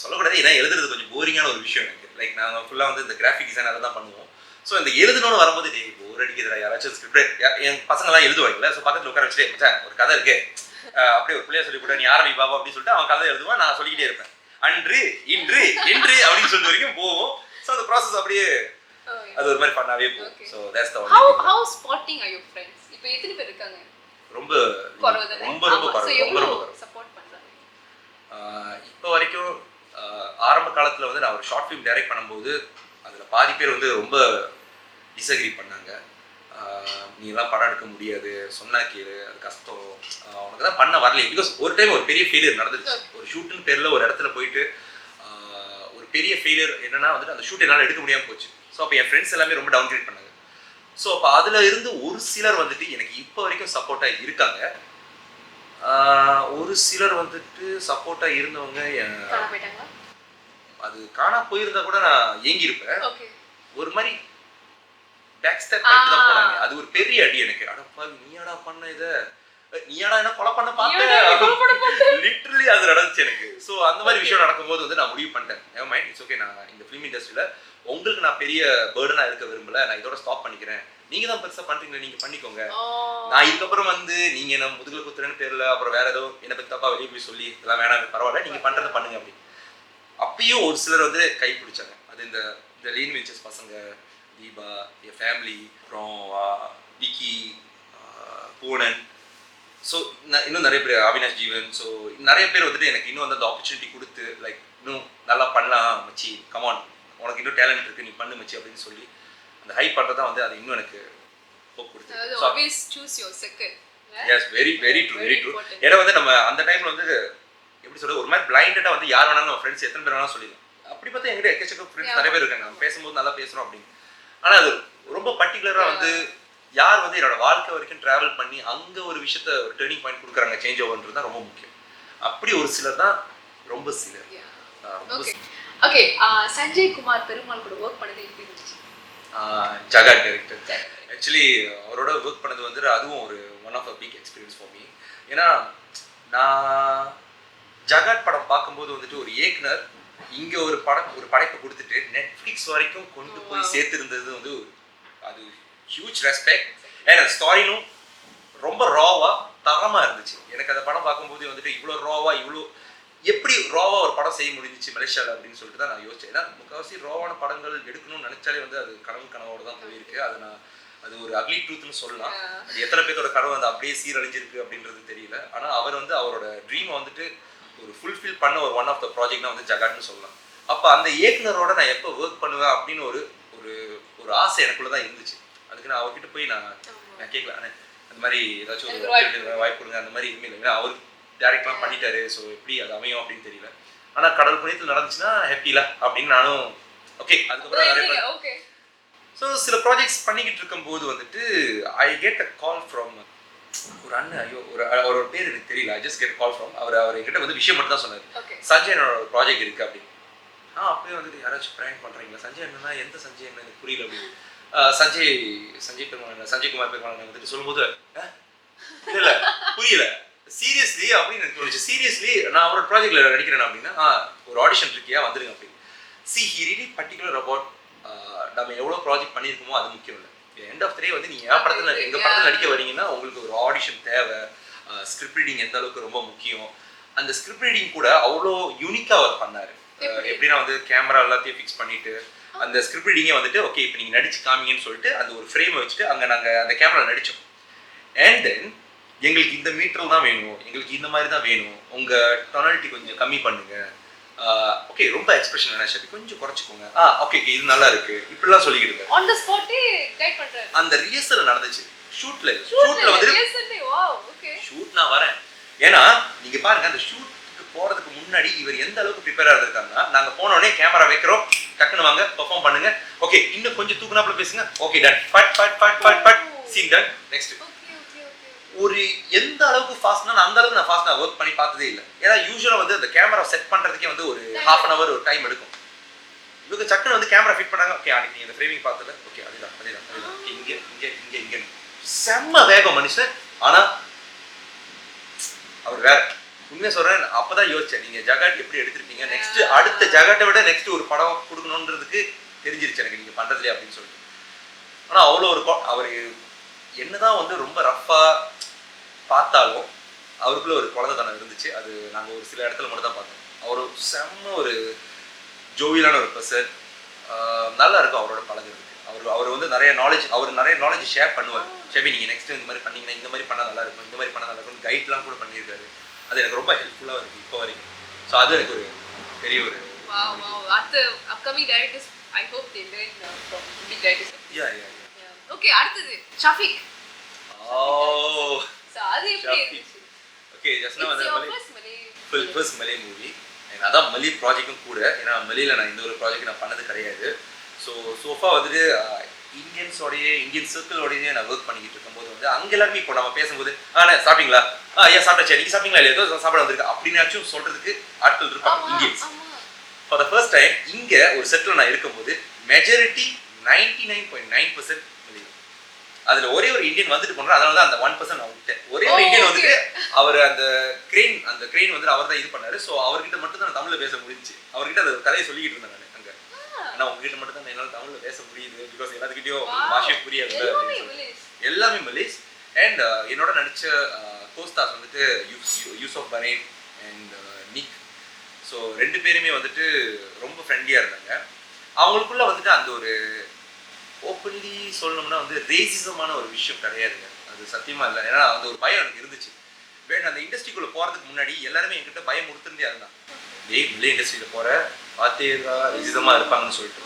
சொல்லக்கூடாது, ஏன்னா எழுதுறது கொஞ்சம் போரிங்கான ஒரு விஷயம் எனக்கு. லைக் நாங்கள் ஃபுல்லாக வந்து இந்த கிராஃபிக் டிசைன் அதை தான் பண்ணுவோம். ஸோ இந்த எழுதணும்னு வரும்போது போர் அடிக்கிறதா, யாராச்சும் ஸ்கிரிப்ட் என் பசங்களாம் எழுதுவாங்கல்ல. ஸோ பக்கத்தில் உட்கார வச்சுட்டு மச்சான் ஒரு கதை இருக்கு அப்படியே ஒரு பிள்ளைய சொல்லி கூட நீ ஆரம்பி பாபா அப்படின்னு சொல்லிட்டு அவன் கதை எழுதுவான், நான் சொல்லிக்கிட்டே இருப்பேன். அன்று இன்று இன்று அப்படின்னு சொல்லிட்டு வரைக்கும் போவோம். ஸோ அந்த ப்ராசஸ் அப்படியே அது ஒரு மாதிரி பண்ணாவே போகும். So that's the only thing. How spotting are your friends? இப்போ எத்தனை பேர் இருக்காங்க? ரொம்ப சப்போர்ட் பண்றாங்க. இப்போ வரைக்கும் ஆரம்ப காலத்துல வந்து நான் ஒரு ஷார்ட் ஃபிலிம் டைரக்ட் பண்ணும்போது அதுல பாதி பேர் வந்து ரொம்ப டிஸ்அக்ரி பண்ணாங்க. நீ எல்லாம் படம் எடுக்க முடியாது, சொன்னா கேளு, அது கஷ்டம், உனக்கு தான் பண்ண வரலையே. பிகாஸ் ஒரு டைம் ஒரு பெரிய ஃபெயிலியர் நடந்துச்சு. ஒரு ஷூட்டுன்னு பேர்ல ஒரு இடத்துல போயிட்டு ஒரு பெரிய ஃபெயிலியர் என்னன்னா வந்துட்டு அந்த ஷூட் என்னால் எடுக்க முடியாமல் போச்சு. ஸோ அப்போ என் ஃப்ரெண்ட்ஸ் எல்லாமே ரொம்ப டவுன் கிரேட் பண்ணாங்க. ஸோ அப்போ அதுல இருந்து ஒரு சிலர் வந்துட்டு எனக்கு இப்போ வரைக்கும் சப்போர்ட்டா இருக்காங்க. ஒரு சிலர் வந்துட்டு சப்போர்ட்டா இருந்தவங்க அது காணா போயிருந்தா கூட நான் ஏங்கியிருப்பேன். ஒரு மாதிரி பேக் ஸ்டெப் பண்ணிட்டு தான் போனாங்க. அது ஒரு பெரிய அடி எனக்கு. அடப்பா நீயாடா பண்ண இதை, நீயாடா என்ன கொலை பண்ண பார்த்தேன், லிட்டரலி அது நடந்துச்சு எனக்கு. ஸோ அந்த மாதிரி விஷயம் நடக்கும்போது வந்து நான் முடிவு பண்ணிட்டேன், ஏன் மைண்ட் இட்ஸ் ஓகே, நான் இந்த ஃபிலிம் இண்டஸ்ட்ரியில உங்களுக்கு நான் பெரிய பேர்டனா இருக்க விரும்பல, நான் இதோட ஸ்டாப் பண்ணிக்கிறேன், நீங்க தான் பெருசா பண்றீங்க, நீங்க பண்ணிக்கோங்க. நான் இதுக்கப்புறம் வந்து நீங்க என்ன முதுகுல குத்துறேன்னு பேர்ல அப்புறம் வேற ஏதோ என்ன பத்தி தப்பா வெளியே போய் சொல்லி இதெல்லாம் வேணாம், பரவாயில்ல நீங்க பண்றதை பண்ணுங்க அப்படின்னு. அப்பயும் ஒரு சிலர் வந்து கை பிடிச்சாங்க. அது இந்த லீன் வில்சர்ஸ் பசங்க, தீபா, என் ஃபேமிலி, அப்புறம் விக்கி, பூனன், ஸோ இன்னும் நிறைய பேர், அவினாஷ் ஜீவன், ஸோ நிறைய பேர் வந்துட்டு எனக்கு இன்னும் வந்து அந்த ஆப்பர்ச்சுனிட்டி கொடுத்து லைக் இன்னும் நல்லா பண்ணலாம் மச்சி, கமான் உனக்கு இன்னும் டேலண்ட் இருக்கு, நீ பண்ணு மச்சி அப்படின்னு சொல்லி அந்த ஹைப் பண்ணுறது தான் வந்து அது இன்னும் எனக்கு ஹோப் கொடுத்து. always choose your second. yes very very true very true. ஏன்னா வந்து நம்ம அந்த டைம்ல வந்து எப்படி சொல்றது, ஒரு மாதிரி பிளைண்டடா வந்து யார் வேணாலும் நம்ம ஃப்ரெண்ட்ஸ் எத்தனை பேர் வேணாலும் சொல்லிடலாம். அப்படி பார்த்தா என்கிட்ட எக்கச்சக்க ஃப்ரெண்ட்ஸ் நிறைய பேர் இருக்காங்க, நம்ம பேசும்போது நல்லா பேசுறோம் அப்படின்னு. ஆனா அது ரொம்ப பர்டிகுலரா வந்து யார் வந்து என்னோட வாழ்க்கை வரைக்கும் டிராவல் பண்ணி அங்க ஒரு விஷயத்த ஒரு டர்னிங் பாயிண்ட் கொடுக்குறாங்க, சேஞ்ச் ஓவர்ன்றது தான் ரொம்ப முக்கியம். அப்படி ஒரு சிலர் தான், ரொம்ப சிலர். ஓகே, சஞ்சய் குமார் பெருமாள் கூட ஒர்க் பண்ணது எப்படி இருந்துச்சு? ஜகாட் டைரக்டர். ஆக்சுவலி அவரோட ஒர்க் பண்ணது வந்து அதுவும் ஒரு one of a big experience for me. ஏன்னா நான் ஜகாட் படம் பார்க்கும்போது வந்துட்டு ஒரு இயக்குனர் இங்கே ஒரு படைப்பை கொடுத்துட்டு நெட்ஃப்ளிக்ஸ் வரைக்கும் கொண்டு போய் சேர்த்துருந்தது வந்து அது ஹியூஜ் ரெஸ்பெக்ட். ஏன்னா ஸ்டாரினும் ரொம்ப ராவா தரமாக இருந்துச்சு. எனக்கு அந்த படம் பார்க்கும்போது வந்துட்டு இவ்வளோ ராவா, இவ்வளோ எப்படி ராவா ஒரு படம் செய்ய முடிஞ்சிச்சு மலேசியாவில் அப்படின்னு சொல்லிட்டு தான் நான் யோசிச்சேன். ஏன்னா முக்கால்வாசி ராவான படங்கள் எடுக்கணும்னு நினைச்சாலே வந்து அது கனவோட தான் போயிருக்கு. அது ஒரு அக்லி ட்ரூத்னு சொல்லலாம். அது எத்தனை பேரோட கனவு வந்து அப்படியே சீரழிஞ்சிருக்கு அப்படின்றது தெரியல. ஆனால் அவர் வந்து அவரோட ட்ரீமை வந்துட்டு ஒரு ஃபுல்ஃபில் பண்ண ஒரு ஒன் ஆஃப் த ப்ராஜெக்ட்னா வந்து ஜகாட்னு சொல்லலாம். அப்போ அந்த இயக்குனரோட நான் எப்போ ஒர்க் பண்ணுவேன் அப்படின்னு ஒரு ஆசை எனக்குள்ள தான் இருந்துச்சு. அதுக்கு நான் அவர்கிட்ட போய் நான் கேட்கல, அந்த மாதிரி ஏதாச்சும் ஒரு வாய்ப்பு கொடுங்க அந்த மாதிரி எதுவுமே இல்லை. அவர் டேரக்ட்லாம் பண்ணிட்டாரு, ஸோ எப்படி அது அமையும் அப்படின்னு தெரியல. ஆனால் கடல் புனியத்தில் நடந்துச்சுன்னா ஹாப்பில அப்படின்னு நானும் ஓகே. அதுக்கப்புறம் நிறைய ஸோ சில ப்ராஜெக்ட்ஸ் பண்ணிக்கிட்டு இருக்கும்போது வந்துட்டு I get a call from ஒரு அண்ணன், ஐயோ அவரோட பேர் எனக்கு தெரியல, I just get call from அவர் என்கிட்ட வந்து விஷயம் மட்டும் தான் சொன்னார், சஞ்சய் என்னோட ஒரு ப்ராஜெக்ட் இருக்குது அப்படின்னு. அப்பயே வந்துட்டு யாராச்சும் ப்ராங்க் பண்ணுறீங்களா, சஞ்சய் என்னன்னா எந்த சஞ்சய் என்ன எனக்கு புரியல அப்படின்னு. சஞ்சய் பெருமாள் சஞ்சய்குமார் பெருமாள் வந்துட்டு சொல்லும்போது இல்ல புரியல சீரியஸ்லி அப்படின்னு எனக்கு தோணுச்சு. சீரியஸ்லி நான் அவரோட ப்ராஜெக்ட்ல நடிக்கிறேன் அப்படின்னா ஒரு ஆடிஷன் இருக்கியா வந்துருங்க அப்படின்னு. ஹி ரியலி பர்டிகுலர் அபவுட் நம்ம எவ்வளோ ப்ராஜெக்ட் பண்ணியிருக்கோமோ அது முக்கியம் இல்லை. எண்ட் ஆஃப் த டே வந்து நீங்கள் எங்கள் படத்தில் நடிக்க வரீங்கன்னா உங்களுக்கு ஒரு ஆடிஷன் தேவை. ஸ்கிரிப்ட் ரீடிங் எந்த அளவுக்கு ரொம்ப முக்கியம். அந்த ஸ்கிரிப்ட் ரீடிங் கூட அவ்வளோ யூனிக்காக அவர் பண்ணார். எப்படின்னா வந்து கேமரா எல்லாத்தையும் ஃபிக்ஸ் பண்ணிட்டு அந்த ஸ்கிரிப்ட் ரீடிங்கே வந்துட்டு ஓகே இப்போ நீங்கள் நடிச்சு காமிங்கன்னு சொல்லிட்டு அந்த ஒரு ஃப்ரேமை வச்சுட்டு அங்கே நாங்கள் அந்த கேமரா நடித்தோம். அண்ட் தென் எங்களுக்கு இந்த மீட்டர் தான் வேணும், எங்களுக்கு இந்த மாதிரி தான் வேணும், உங்கள் டொனாலிட்டி கொஞ்சம் கம்மி பண்ணுங்க, ஓகே ரொம்ப எக்ஸ்பிரஷன் வேணா ஷாபி கொஞ்சம் குறைச்சிக்கோங்க, ஓகே இது நல்லா இருக்கு இப்படிலாம் சொல்லிக்கிட்டு ஆன் தி ஸ்பாட்டே கைட் பண்றாரு. அந்த ரிஹர்சல் நடந்துச்சு ஷூட்ல வந்து ஷூட் நான் வரேன். ஏன்னா நீங்க பாருங்க அந்த ஷூட்டுக்கு போறதுக்கு முன்னாடி இவர் எந்த அளவுக்கு ப்ரிப்பேர் ஆகிருக்காருன்னா நாங்க போன உடனே கேமரா வைக்கிறோம் டக்குன்னு வாங்க பெர்ஃபார்ம் பண்ணுங்க, ஓகே இன்னும் கொஞ்சம் தூக்குனாப்ல பேசுங்க, okay done but but but but but scene done next. ஒரு எந்த அளவுக்கு ஃபாஸ்ட்னா அந்த அளவுக்கு நான் ஃபாஸ்ட் ஒர்க் பண்ணி பார்த்ததே இல்லை. ஏன்னா யூஸ்வலா வந்து அந்த கேமரா செட் பண்றதுக்கே வந்து ஒரு ½ an hour ஒரு டைம் எடுக்கும். இவங்க சக்குன்னு வந்து கேமரா ஃபிட் பண்ணாங்க, ஓகே அன்னைக்கு நீங்க இந்த ஃப்ரேமிங் பார்த்தல, ஓகே அதுதான் இங்க இங்க இங்க இங்க செம்ம வேகம் மனுஷன். ஆனா அவர் வேற உண்மையா சொல்றேன். அப்பதான் யோசிச்சேன் நீங்க ஜகாட் எப்படி எடுத்திருப்பீங்க, நெக்ஸ்ட் அடுத்த ஜகாட்டை விட நெக்ஸ்ட் ஒரு படம் கொடுக்கணுன்றதுக்கு தெரிஞ்சிருச்சு எனக்கு நீங்க பண்றதுலே அப்படின்னு சொல்லிட்டு. ஆனா அவ்வளோ ஒரு அவரு என்னதான் வந்து ரொம்ப ரஃபா பார்த்தாலும் அவருக்குள்ள ஒரு குழந்தைத்தனம் இருந்துச்சு. அது நாங்கள் ஒரு சில இடத்துல மட்டும் தான் பார்த்தோம். அவர் செம்ம ஒரு ஜோவியலான ஒரு பர்சன். நல்லா இருக்கும் அவரோட பழகிறதுக்கு. அவர் வந்து நிறைய நாலேஜ் ஷேர் பண்ணுவார். ஷேபி நீங்கள் நெக்ஸ்ட் இந்த மாதிரி பண்ணீங்கன்னா இந்த மாதிரி பண்ணால் நல்லா இருக்கும், இந்த மாதிரி பண்ணால் நல்லா இருக்கும், கைட்லாம் கூட பண்ணியிருக்காரு. அது எனக்கு ரொம்ப ஹெல்ப்ஃபுல்லாக இருக்குது இப்போ வரைக்கும். ஸோ அது எனக்கு ஒரு பெரிய ஒரு upcoming directors I hope they learn from big directors. Yeah. Okay, அடுத்தது ஷாஃபிக். So அது எப்படி இருந்துச்சு? Okay, just now அந்த first Malay movie. அதான் மலி ப்ராஜெக்டும் கூட. ஏன்னா மலியில் நான் இந்த ஒரு ப்ராஜெக்ட் நான் பண்ணது கிடையாது. ஸோ சோஃபா வந்துட்டு இந்தியன் சர்க்கிளோடையே நான் ஒர்க் பண்ணிக்கிட்டு இருக்கும்போது வந்து அங்கே எல்லாருமே இப்போ நம்ம பேசும்போது சாப்பிட்டீங்களா, ஏன் சாப்பிட்டாச்சு, நீங்கள் சாப்பிட்டீங்களா இல்லையா, ஏதோ சாப்பிட வந்திருக்கு அப்படின்னாச்சும் சொல்றதுக்கு ஆட்கள் இருப்பாங்க Indians. For the first time இங்கே ஒரு செட்டில் நான் இருக்கும்போது மெஜாரிட்டி 99.9% அதுல ஒரே ஒரு இந்தியன் வந்துட்டு போனார். அதனால தான் அந்த 1% நான் விட்டேன். ஒரே ஒரு இந்தியன் வந்துட்டு அவர் அந்த கிரெயின் வந்து அவர் தான் இது பண்ணாரு. ஸோ அவர்கிட்ட மட்டும் தான் தமிழ்ல பேச முடிஞ்சிச்சு. அவர்கிட்ட அந்த கதையை சொல்லிக்கிட்டு இருந்தேன் நான் அங்க. ஆனா உங்ககிட்ட மட்டும் தான் என்னால தமிழ்ல பேச முடியுது. பிகாஸ் எல்லாத்துக்கிட்டையும் பாஷை புரியாது. எல்லாமே மலேஸ். அண்ட் என்னோட நடிச்ச கோஸ்டாஸ் வந்துட்டு யூசுப் பரேன் அண்ட் நிக். ஸோ 2 பேருமே வந்துட்டு ரொம்ப ஃப்ரெண்ட்லியா இருந்தாங்க. அவங்களுக்குள்ள வந்துட்டு அந்த ஒரு ஓப்பன்லி சொல்லணும்னா வந்து ரேசிசமான ஒரு விஷயம் கிடையாதுங்க. அது சத்தியமா இல்லை. ஏன்னா அந்த ஒரு பயம் எனக்கு இருந்துச்சு. பட் அந்த இண்டஸ்ட்ரிக்குள்ள போறதுக்கு முன்னாடி எல்லாருமே என்கிட்ட பயம் கொடுத்துருந்தே அதுதான். மில்லே இண்டஸ்ட்ரியில போற பார்த்தேதா ரேசிசமா இருப்பாங்கன்னு சொல்லிட்டு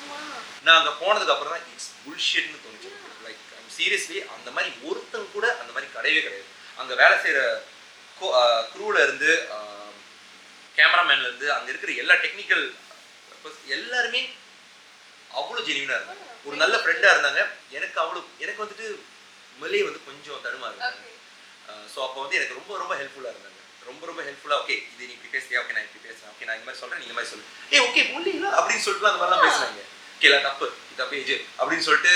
நான் அங்கே போனதுக்கு அப்புறம் தான் இட்ஸ் புல்ஷிட்னு தோணுச்சு. லைக் சீரியஸ்லி அந்த மாதிரி ஒருத்தங்க கூட அந்த மாதிரி கிடையவே கிடையாது. அங்கே வேலை செய்கிற க்ரூல இருந்து கேமராமேன்ல இருந்து அங்கே இருக்கிற எல்லா டெக்னிக்கல் எல்லாருமே அவ்வளோ ஜெனியூனா இருந்தாங்க. ஒரு நல்ல ஃப்ரெண்டா இருந்தாங்க. எனக்கு வந்துட்டு மலே வந்து கொஞ்சம் தடுமாறு. ஸோ அப்போ வந்து எனக்கு ரொம்ப ரொம்ப ஹெல்ப்ஃபுல்லாக இருந்தாங்க. ரொம்ப ஹெல்ப்ஃபுல்லாக ஓகே இது நீ இப்படி பேசுறியா, ஓகே நான் இப்படி பேசுறேன், ஓகே நான் இந்த மாதிரி சொல்கிறேன், நீ இந்த மாதிரி சொல்லு, ஓகே முடியல அப்படின்னு சொல்லிட்டு அந்த மாதிரிலாம் பேசுனாங்க. ஓகே தப்பு ஏஜ் அப்படின்னு சொல்லிட்டு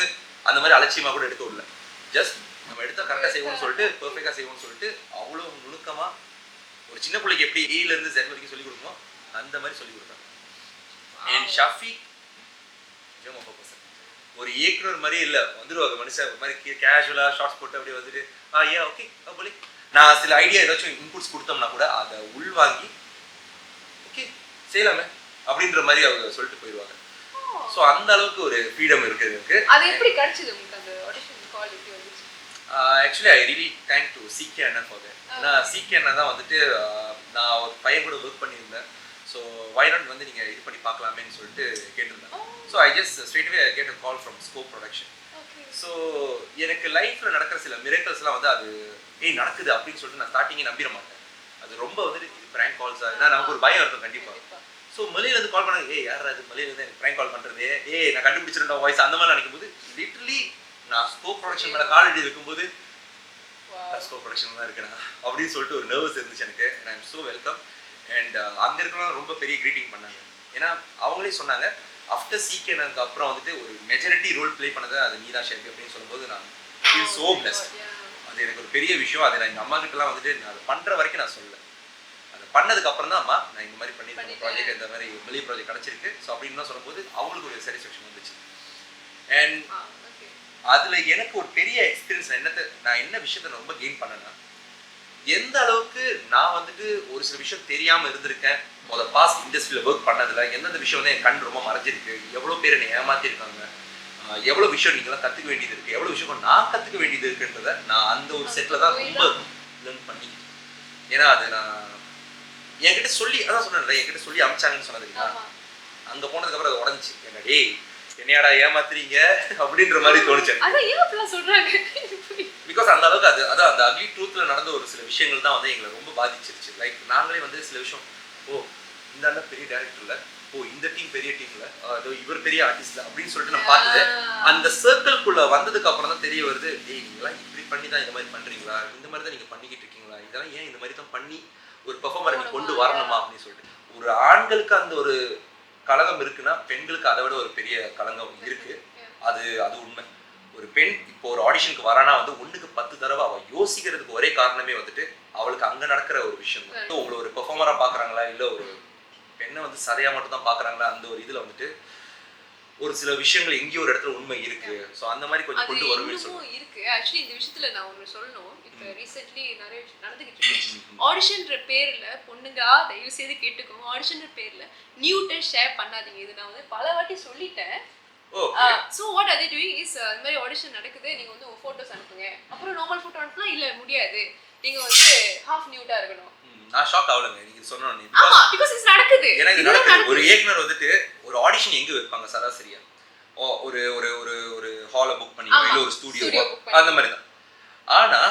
அந்த மாதிரி அலட்சியமாக கூட எடுக்க விடல. ஜஸ்ட் நம்ம எடுத்தால் கரெக்டாக செய்வோம்னு சொல்லிட்டு பெர்ஃபெக்டாக செய்வோம்னு சொல்லிட்டு அவ்வளோ நுணுக்கமாக ஒரு சின்ன பிள்ளைக்கு எப்படி ஏலேருந்து Z வரைக்கும் சொல்லிக் கொடுக்கணும் அந்த மாதிரி சொல்லிக் கொடுத்தாங்க. அண்ட் ஷாஃபிக் ஒரு இயக்குனர் மாதிரியே இல்லை. வந்துடுவாங்க மனுஷன் ஒரு மாதிரி கேஷுவலாக ஷார்ட்ஸ் போட்டு அப்படியே வந்துட்டு ஏன் ஓகே போலி நான் சில ஐடியா ஏதாச்சும் இன்புட்ஸ் கொடுத்தோம்னா கூட அதை உள்வாங்கி ஓகே செய்யலாமே அப்படின்ற மாதிரி அவங்க சொல்லிட்டு போயிடுவாங்க. ஸோ அந்த அளவுக்கு ஒரு ஃப்ரீடம் இருக்குது. அது எப்படி கிடைச்சது உங்களுக்கு அந்த ஆடிஷன் கால் எப்படி வந்துச்சு? Actually I really thank to சிகே Anna for that. ஏன்னா சிகே அண்ணா தான் வந்துட்டு நான் ஒரு பையன் கூட ஒர்க் பண்ணியிருந்தேன். ஸோ வை நாட் வந்து நீங்கள் இது பண்ணி பார்க்கலாமேன்னு சொல்லிட்டு கேட்டிருந்தேன். So I just straight away get a call from scope production. So எனக்கு லைஃப்பில் நடக்கிற சில மிரேக்கல்ஸ்லாம் வந்து அது நடக்குது அப்படின்னு சொல்லிட்டு நான் ஸ்டார்டிங்கே நம்பிட மாட்டேன். அது ரொம்ப வந்துட்டு இது ப்ராங்க் கால்ஸாக இருந்தால் நமக்கு ஒரு பயம் இருக்கும் கண்டிப்பாக. ஸோ மலையிலேருந்து கால் பண்ணாங்க, யார் அது மலையிலேருந்து எனக்கு ப்ராங்க் கால் பண்ணுறது, நான் கண்டுபிடிச்சிருந்தேன் வாய்ஸ் அந்த மாதிரி நினைக்கும் போது லிட்டரலி நான் ஸ்கோப் ப்ரொடக்ஷன் மேலே கால் எழுதி வைக்கும்போது ஸ்கோப் ப்ரொடக்ஷன் தான் இருக்கேன் அப்படின்னு சொல்லிட்டு ஒரு நர்வஸ் இருந்துச்சு எனக்கு. I am so welcome. And அங்கே இருக்கிறவங்க ரொம்ப பெரிய க்ரீட்டிங் பண்ணாங்க. ஏன்னா அவங்களே சொன்னாங்க ஆஃப்டர் சீக்கிரனுக்கு அப்புறம் வந்துட்டு ஒரு மெஜாரிட்டி ரோல் ப்ளே பண்ணதை அது நீ தான் ஷெல்பி அப்படின்னு சொல்லும்போது நான் ஃபீல் ஸோ பிளஸ்ட். அது எனக்கு ஒரு பெரிய விஷயம். அதை நான் எங்கள் அம்மா கிட்டலாம் வந்துட்டு நான் அதை பண்ணுற வரைக்கும் நான் சொல்லலை. அதை பண்ணதுக்கு அப்புறம் தான் அம்மா நான் இந்த மாதிரி பண்ணி ப்ராஜெக்ட் இந்த மாதிரி மிலி ப்ராஜெக்ட் கிடச்சிருக்கு ஸோ அப்படின்னு தான் சொல்லும்போது அவங்களுக்கு ஒரு சாட்டிஸ்ஃபேக்ஷன் வந்துச்சு. அண்ட் அதில் எனக்கு ஒரு பெரிய எக்ஸ்பீரியன்ஸ் நான் என்ன விஷயத்த ரொம்ப கெயின் பண்ணேன்னா, எந்த அளவுக்கு நான் வந்துட்டு ஒரு சில விஷயம் தெரியாமல் இருந்திருக்கேன். பாஸ்ட் இண்டஸ்ட்ரியில் ஒர்க் பண்ணதில் எந்தெந்த விஷயம் வந்து என் கண் ரொம்ப மறைஞ்சிருக்கு, எவ்வளோ பேர் என்னை ஏமாற்றிருக்காங்க, எவ்வளோ விஷயம் நீங்களாம் கற்றுக்க வேண்டியது இருக்குது, எவ்வளோ விஷயம் நான் கற்றுக்க வேண்டியது இருக்குன்றதை நான் அந்த ஒரு செட்டில் தான் ரொம்ப லேர்ன் பண்ணிக்கிட்டேன். ஏன்னா அது நான் என்கிட்ட சொல்லி அதான் சொன்னேன்ல, என்கிட்ட சொல்லி அமிச்சாங்கன்னு சொன்னதுங்களா, அங்கே போனதுக்கப்புறம் அது உடஞ்சி என்ன டே என்னையாடா ஏமாத்துறீங்க அப்படின்ற மாதிரி தோணுச்சு. பிகாஸ் அந்த அளவுக்கு அதான் அந்த அக்லி ட்ரூத்ல நடந்த ஒரு சில விஷயங்கள் தான் வந்து எங்களை ரொம்ப பாதிச்சிருச்சு. லைக் நாங்களே வந்து சில விஷயம் இந்த அண்ணா பெரிய டைரக்டர்ல, இந்த டீம் பெரிய டீம்ல, இவர் பெரிய ஆர்டிஸ்ட்ல அப்படின்னு சொல்லிட்டு நான் பார்த்தது அந்த சர்க்கிள்குள்ள வந்ததுக்கு அப்புறம் தான் தெரிய வருது, நீங்களாம் இப்படி பண்ணி தான் இந்த மாதிரி பண்றீங்களா, இந்த மாதிரி தான் நீங்க பண்ணிக்கிட்டு இருக்கீங்களா, இதெல்லாம் ஏன் இந்த மாதிரி தான் பண்ணி ஒரு பெர்ஃபார்மரை நீங்க கொண்டு வரணுமா அப்படின்னு சொல்லிட்டு. ஒரு ஆண்களுக்கு அந்த ஒரு களங்கம் இருக்குன்னா பெண்களுக்கு அதை விட ஒரு பெரிய களங்கம் இருக்கு. அது உண்மை. ஒரு பெண் இப்போ ஒரு ஆடிஷனுக்கு வரானா வந்து 1க்கு 10 தடவை அவள் யோசிக்கிறதுக்கு ஒரே காரணமே வந்துட்டு அவளுக்கு அங்கே நடக்கிற ஒரு விஷயம். உங்களை ஒரு பெர்ஃபார்மராக பார்க்குறாங்களா இல்லை ஒரு பெண்ணை வந்து சதையா மட்டும் தான் பார்க்குறாங்களா, அந்த ஒரு இதில் வந்துட்டு ஒரு சில விஷயங்கள் எங்கேயோ ஒரு இடத்துல உண்மை இருக்கு. ஸோ அந்த மாதிரி கொஞ்சம் கொண்டு வருவேன்னு சொல்லுவாங்க இருக்கு. ஆக்சுவலி இந்த விஷயத்துல நான் ஒன்று சொல்லணும். இப்போ ரீசென்ட்லி நிறைய நடந்துகிட்டு இருக்கு. ஆடிஷன்ற பேர்ல பொண்ணுங்க தயவு செய்து கேட்டுக்கோங்க, ஆடிஷன்ற பேர்ல நியூட்டன் ஷேர் பண்ணாதீங்க. இது நான் வந்து பல வாட்டி சொல்லிட்டேன். So what are they doing is இந்த மாதிரி ஆடிஷன் நடக்குது, நீங்க வந்து உங்க போட்டோஸ் அனுப்புங்க. அப்புறம் நார்மல் போட்டோ அனுப்புனா இல்ல முடியாது, நீங்க வந்து ஹாஃப் நியூடா இருக்கணும். நான் ஷாக் ஆவலங்க நீங்க சொன்னோனே. ஆமா, because இது நடக்குது. எனக்கு நடக்குது. ஒரு இயக்குனர் வந்துட்டு ஒரு ஆடிஷன் எங்க வைப்பாங்க சராசரியா ஒரு ஒரு ஒரு ஒரு ஹால புக் பண்ணி இல்ல ஒரு ஸ்டுடியோ அந்த மாதிரி தான். ஆனா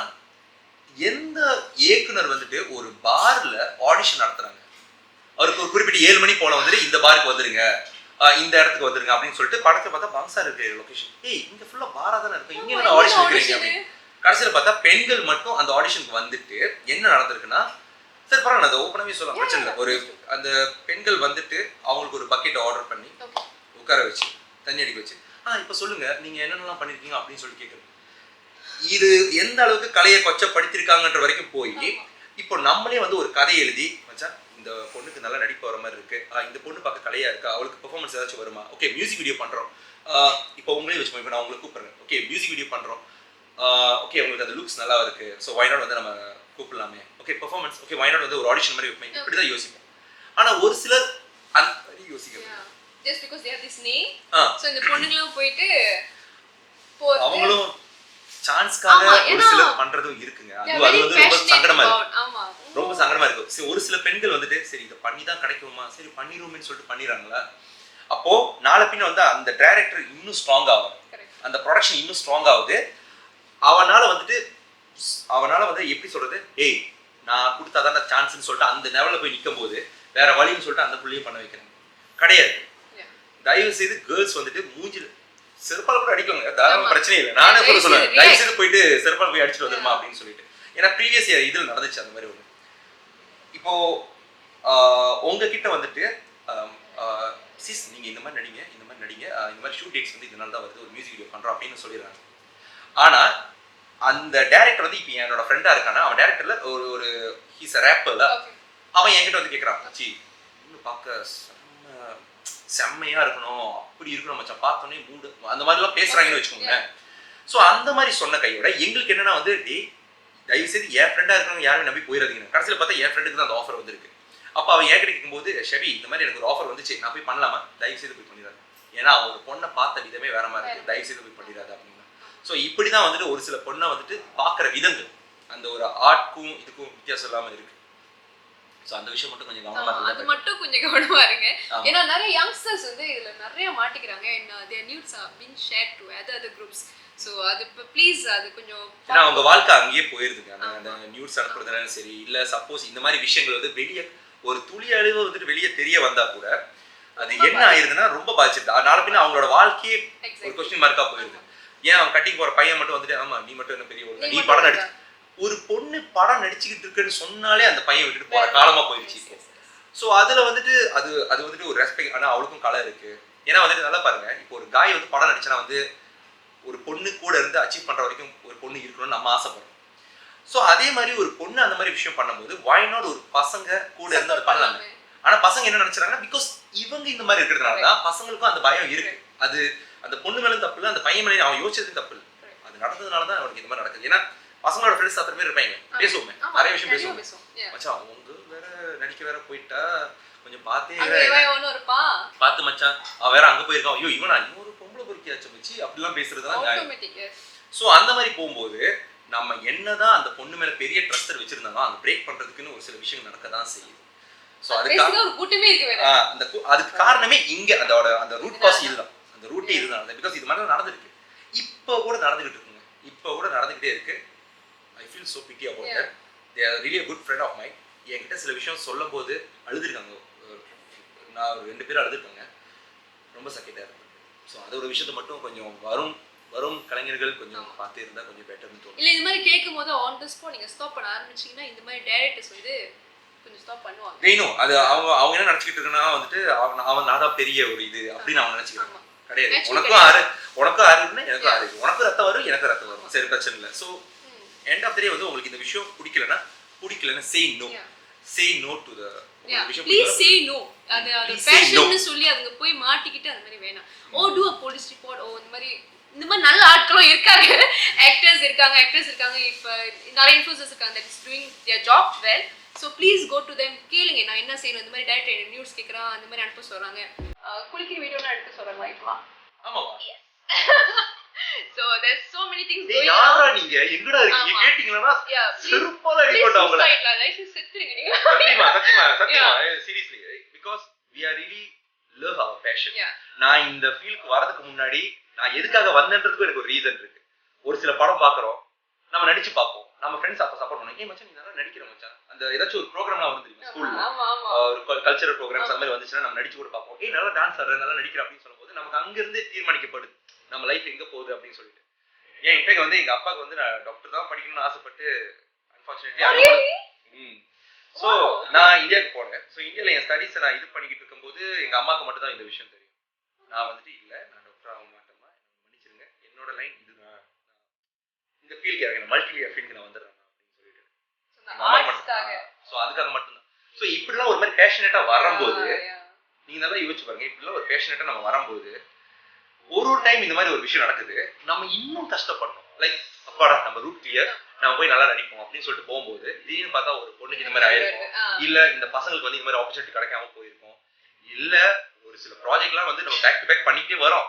எந்த இயக்குனர் வந்துட்டு ஒரு பார்ல ஆடிஷன் நடத்துறாங்க, அவருக்கு ஒரு குறிப்பிட்ட 7 மணி போல வந்துட்டு இந்த பாருக்கு வந்துருங்க, இந்த இடத்துக்கு வந்துருங்க அப்படின்னு சொல்லிட்டு படத்தை பார்த்தா பங்சா இருக்கு லொகேஷன், இங்க ஃபுல்லா பாரா தானே இருக்கு, இங்க என்ன ஆடிஷன் வைக்கிறீங்க அப்படின்னு. கடைசியில் பார்த்தா பெண்கள் மட்டும் அந்த ஆடிஷனுக்கு வந்துட்டு என்ன நடந்திருக்குன்னா, சரி பரவாயில்ல அதை ஓப்பனாகவே சொல்லலாம், பிரச்சனை இல்லை. ஒரு அந்த பெண்கள் வந்துட்டு அவங்களுக்கு ஒரு பக்கெட் ஆர்டர் பண்ணி உட்கார வச்சு தண்ணி அடிக்க வச்சு இப்போ சொல்லுங்க நீங்க என்னென்னலாம் பண்ணிருக்கீங்க அப்படின்னு சொல்லி கேட்குறது. இது எந்த அளவுக்கு கலையை கொச்சப்படுத்திருக்காங்கன்ற வரைக்கும் போய் இப்போ நம்மளே வந்து ஒரு கதை எழுதி வச்சா இந்த பொண்ணுக்கு நல்லா நடிப்பு வர மாதிரி இருக்கு, இந்த பொண்ணு பார்க்க கலையா இருக்கா, அவளுக்கு பெர்ஃபார்மன்ஸ் ஏதாச்சும் வருமா, ஓகே மியூசிக் வீடியோ பண்றோம், இப்போ உங்களே வச்சுக்கோங்க, இப்போ நான் உங்களுக்கு கூப்பிடுறேன், ஓகே மியூசிக் வீடியோ பண்றோம், ஓகே உங்களுக்கு அந்த லுக்ஸ் நல்லா இருக்கு, ஸோ வைநாட் வந்து நம்ம கூப்பிடலாமே, ஓகே பெர்ஃபார்மன்ஸ், ஓகே வைநாட் வந்து ஒரு ஆடிஷன் மாதிரி வைப்பேன், இப்படிதான் யோசிப்போம். ஆனா ஒரு சிலர் அந்த மாதிரி யோசிக்கிறாங்க. just because they have this name, so இந்த பொண்ணுங்களும் போயிட்டு அவங்களும் சான்ஸ்க்காக ஒரு சிலர் பண்றதும் இருக்குங்க. அது வந்து ரொம்ப சங்கடமா இருக்கு. ஆமா ரொம்ப சங்கடமா இருக்கு. சரி ஒரு சில பெண்கள் வந்துட்டு சரி இத பண்ணி தான் கிடைக்குமா, சரி பண்ணிடுவோம்னு சொல்லிட்டு பண்ணிராங்களா. அப்போ நாளை பின்ன வந்து அந்த டைரக்டர் இன்னும் ஸ்ட்ராங் ஆகும், அந்த ப்ரொடக்ஷன் இன்னும் ஸ்ட்ராங் ஆகுது. அவனால வந்து எப்படி சொல்றது, நான் கொடுத்தாதான் சான்ஸ்ன்னு சொல்லிட்டு அந்த லெவல்ல போய் நிற்கும் போது வேற வழின்னு சொல்லிட்டு அந்த புள்ளியை பண்ண வைக்கிறாங்க. கிடையாது. தயவு செய்து கேர்ள்ஸ் வந்துட்டு மூஞ்சில செருப்பால கூட அடிக்கோங்க, தாராளமா பிரச்சனை இல்லை. நானே கூட சொல்லுவேன் தயவு செய்து போயிட்டு செருப்பால போய் அடிச்சுட்டு வந்துருமா அப்படின்னு சொல்லிட்டு. ஏன்னா ப்ரீவியஸ் இதில் நடந்துச்சு அந்த மாதிரி ஒன்று. இப்போ உங்ககிட்ட வந்துட்டு சிஸ் நீங்க இந்த மாதிரி நடிங்க, இந்த மாதிரி ஷூட் டேட்ஸ் வந்து இதனால தான் வருது, ஒரு மியூசிக் வீடியோ பண்றோம் அப்படின்னு சொல்லிடுறாங்க. ஆனா அந்த டைரக்டர் வந்து இப்போ என்னோட ஃப்ரெண்டா இருக்கானா, அவன் டைரக்டர்ல ஒரு ஹீஸ் அ ரேப்பர்ல, அவன் என்கிட்ட வந்து கேட்கறான், சி இன்னும் பார்க்க செம்மையா இருக்கணும், அப்படி இருக்கணும் மச்சான், பார்த்தோன்னே மூடு அந்த மாதிரிலாம் பேசுறாங்கன்னு வச்சுக்கோங்க. ஸோ அந்த மாதிரி சொன்ன கையோட எங்களுக்கு என்னன்னா வந்து தயவு செய்து என் ஃப்ரெண்டா இருக்கிறவங்க யாரும் நம்பி போயிடாதீங்க. கடைசியில் பார்த்தா என் ஃப்ரெண்டுக்கு தான் அந்த ஆஃபர் வந்துருக்கு. அப்போ அவன் என்கிட்ட கேட்கும்போது ஷெவி இந்த மாதிரி எனக்கு ஒரு ஆஃபர் வந்துச்சு, நான் போய் பண்ணலாமா, தயவு செய்து போய் பண்ணிடாது, ஏன்னா அவன் ஒரு பொண்ணை பார்த்த விதமே வேற மாதிரி இருக்கு, தயவு செய்து போய் பண்ணிடாது அப்படின்னா. ஸோ இப்படி தான் வந்துட்டு ஒரு சில பொண்ணை வந்துட்டு பார்க்குற விதங்கள் அந்த ஒரு ஆர்ட்க்கும் இதுக்கும் வித்தியாசம் இல்லாமல் இருக்கு. சோ அந்த விஷயம் மட்டும் கொஞ்சம் கவனமா இருங்க. அது மட்டும் கொஞ்சம் கவனமா இருங்க. ஏன்னா நிறைய யங்ஸ்டர்ஸ் வந்து இதுல நிறைய மாட்டிக்கிறாங்க. their nudes are being shared to other groups. So அது ப்ளீஸ் அது கொஞ்சம் ஏன்னா உங்க வாழ்க்கை அங்கேயே போயிருதுங்க. அந்த நியூஸ் அனுப்புறதுனாலும் சரி இல்ல சப்போஸ் இந்த மாதிரி விஷயங்கள் வந்து வெளியே ஒரு துளி அளவு வந்துட்டு வெளியே தெரிய வந்தா கூட அது என்ன ஆயிருதுன்னா ரொம்ப பாதிச்சிருது. அதனால பின்ன அவங்களோட வாழ்க்கையே ஒரு கொஸ்டின் மார்க்கா போயிருது. ஏன் அவன் கட்டிக்கு போற பையன் மட்டும் வந்துட்டு ஆமா நீ மட்டும் என்ன பெரிய நீ படம் நடிச்சு ஒரு பொண்ணு படம் நடிச்சுக்கிட்டு இருக்குன்னு சொன்னாலே அந்த பையன் விட்டுட்டு போற காலமா போயிடுச்சு. ஸோ அதுல வந்துட்டு அது வந்துட்டு ஒரு ரெஸ்பெக்ட். ஆனா அவளுக்கும் கலை இருக்கு, ஏன்னா வந்துட்டு நல்லா பாருங்க, இப்போ ஒரு காய் வந்து படம் நடிச்சா வந்து ஒரு பொண்ணு கூட இருந்து அச்சீவ் பண்ற வரைக்கும் ஒரு பொண்ணு இருக்கணும்னு நம்ம ஆசைப்படுறோம். ஸோ அதே மாதிரி ஒரு பொண்ணு அந்த மாதிரி விஷயம் பண்ணும்போது வாய் நாட் ஒரு பசங்க கூட இருந்து அதை பண்ணலாமே. ஆனா பசங்க என்ன நினைச்சாங்கன்னா, பிகாஸ் இவங்க இந்த மாதிரி இருக்கிறதுனால தான் பசங்களுக்கும் அந்த பயம் இருக்கு. அது அந்த பொண்ணு மேலும் தப்பு இல்லை, அந்த பையன் மேலே அவன் யோசிச்சதும் தப்பு இல்லை. அது நடந்ததுனால தான் அவனுக்கு இந்த மாதிரி நடக்குது. ஏன்னா பசங்களோட ஃப்ரெண்ட்ஸ் அத்தனை பேர் இருப்பாங்க, பேசுவோமே, நிறைய விஷயம் பேசுவோம். மச்சான் அவங்க வேற நடிக்க வேற போயிட்டா கொஞ்சம் பார்த்தே பார்த்து மச்சான் அவன் வேற அங்க போயிருக்கான், ஐயோ இவனா இன்னொரு பொம்பளை பொறுக்கியாச்சு மச்சி அப்படிலாம் பேசுறதுதான். ஸோ அந்த மாதிரி போகும்போது நம்ம என்னதான் அந்த பொண்ணு மேல பெரிய ட்ரஸ்டர் வச்சிருந்தாலும் அந்த பிரேக் பண்றதுக்குன்னு ஒரு சில விஷயங்கள் நடக்க தான் செய்யுது. ஸோ அதுக்கு காரணமே இங்க அந்த ரூட் காஸ் இதுதான், அந்த ரூட்டே இதுதான். பிகாஸ் இது மாதிரி நடந்துருக்கு, இப்போ கூட நடந்துகிட்டு இருக்குங்க, இப்போ கூட நடந்துகிட்டே இருக்கு. I feel so pity about that. They are really a good friend of mine. என்கிட்ட சில விஷயம் சொல்லும் போது அழுதுருக்காங்க, நான் 2 பேரும் அழுதுருக்காங்க, ரொம்ப சக்கிட்டா இருக்கு. ஸோ அது ஒரு விஷயத்தை மட்டும் கொஞ்சம் வரும் கலைஞர்கள் கொஞ்சம் பார்த்து இருந்தா கொஞ்சம் பெட்டர்னு தோணும். இல்ல இந்த மாதிரி கேட்கும்போது ஆன் தி ஸ்பாட் நீங்க ஸ்டாப் பண்ண ஆரம்பிச்சீங்கன்னா இந்த மாதிரி டைரக்டர்ஸ் வந்து கொஞ்சம் ஸ்டாப் பண்ணுவாங்க. வேணும் அது அவங்க என்ன நினைச்சிட்டு இருக்காங்கன்னா வந்துட்டு அவன் நான் பெரிய ஒரு இது அப்படின்னு அவன் நினைச்சுக்கிறாங்க. கிடையாது, உனக்கும் ஆறு இருக்குன்னா எனக்கும் ஆறு இருக்கு, உனக்கு ரத்தம் வரும் எனக்கு ரத்தம் வரும், சரி பிரச்சனை இல்லை. ஸோ எண்ட் ஆஃப் த டே வந்து உங்களுக்கு இந்த விஷயம் பிடிக்கலன்னா say no to the விஷயம். Please say no. அது பேஷன்னு சொல்லி அதுங்க போய் மாட்டிக்கிட்டு அந்த மாதிரி வேணாம். do a police report. இந்த மாதிரி நல்ல ஆட்களும் இருக்காங்க, ஆக்டர்ஸ் இருக்காங்க, இப்ப நிறைய இன்ஃப்ளூயன்சர்ஸ் இருக்காங்க that is doing their job well. So please go to them, கேளுங்க நான் என்ன செய்யணும், இந்த மாதிரி டைரக்டர் நியூஸ் கேக்குறான் அந்த மாதிரி அனுப்ப சொல்றாங்க, குளிக்கிற வீடியோலாம் எடுக்க சொல்றாங்க இப்பலாம். ஆமாவா? So there's so many things going on. யாரா நீங்க எங்கடா இருக்கீங்க கேட்டிங்களா செருப்பால அடிக்கோட அவங்கள லைசென்ஸ் செத்துறீங்க நீங்க. சத்தியமா seriously because we are really love our passion. நான் இந்த ஃபீல்டுக்கு வரதுக்கு முன்னாடி நான் எதுக்காக வந்தேன்றதுக்கு எனக்கு ஒரு ரீசன் இருக்கு. ஒரு சில படம் பாக்குறோம், நம்ம நடிச்சு பார்ப்போம், நம்ம ஃப்ரெண்ட்ஸ் அப்ப சப்போர்ட் பண்ணுவாங்க, ஏய் மச்சான் நீ நல்லா நடிக்கிற மச்சான், அந்த ஏதாச்சும் ஒரு ப்ரோகிராம்லாம் வந்து தெரியுமா ஸ்கூல்ல, ஒரு கல்ச்சரல் ப்ரோகிராம்ஸ் அந்த மாதிரி வந்துச்சுன்னா நம்ம நடிச்சு கூட பார்ப்போம், ஏய் நல்லா டான்ஸ் ஆடுற நல்லா நடிக்கிற அப்படின்னு சொல்லும்போது நமக்கு அங்க இருந்து தீர்மானிக்கப்படுது நம்ம லைஃப் எங்க போகுது அப்படின்னு சொல்லிட்டு. ஏன் இப்போ வந்து எங்க அப்பாவுக்கு வந்து நான் டாக்டர் தான் படிக்கணும்னு ஆசைப்பட்டு அன்பார்ச்சுனேட்லி ஸோ நான் இந்தியாவுக்கு போனேன். ஸோ இந்தியாவில் என் ஸ்டடீஸை நான் இது பண்ணிக்கிட்டு இருக்கும்போது எங்க அம்மாவுக்கு மட்டும் தான் இந்த விஷயம் தெரியும். நான் வந்துட்டு இல்லை நான் டாக்டர் ஆக மாட்டேம்மா, மன்னிச்சிருங்க, என்னோட லைன் இதுதான், இந்த ஃபீல்டுக்கு இறங்கணும், மல்டிமீடியா ஃபீல்டுக்கு நான் வந்துடுறேன் அப்படின்னு சொல்லிட்டு ஸோ அதுக்காக மட்டும்தான். ஸோ இப்படிலாம் ஒரு மாதிரி பேஷனேட்டா வரும்போது நீங்க நல்லா யோசிச்சு பாருங்க, இப்படிலாம் ஒரு பேஷனேட்டா நம்ம வரும்போது ஒரு டைம் இந்த மாதிரி ஒரு விஷயம் நடக்குது, நம்ம இன்னும் கஷ்டப்படணும். லைக் அப்பாடா நம்ம ரூட் கிளியர், நம்ம போய் நல்லா நடிப்போம் அப்படின்னு சொல்லிட்டு போகும்போது திடீர்னு பார்த்தா ஒரு பொண்ணுக்கு இந்த மாதிரி ஆயிருக்கும், இல்ல இந்த பசங்களுக்கு வந்து இந்த மாதிரி ஆப்பர்ச்சுனிட்டி கிடைக்காம போயிருக்கும், இல்ல ஒரு சில ப்ராஜெக்ட்லாம் வந்து நம்ம பேக் டு பேக் பண்ணிட்டே வரோம்,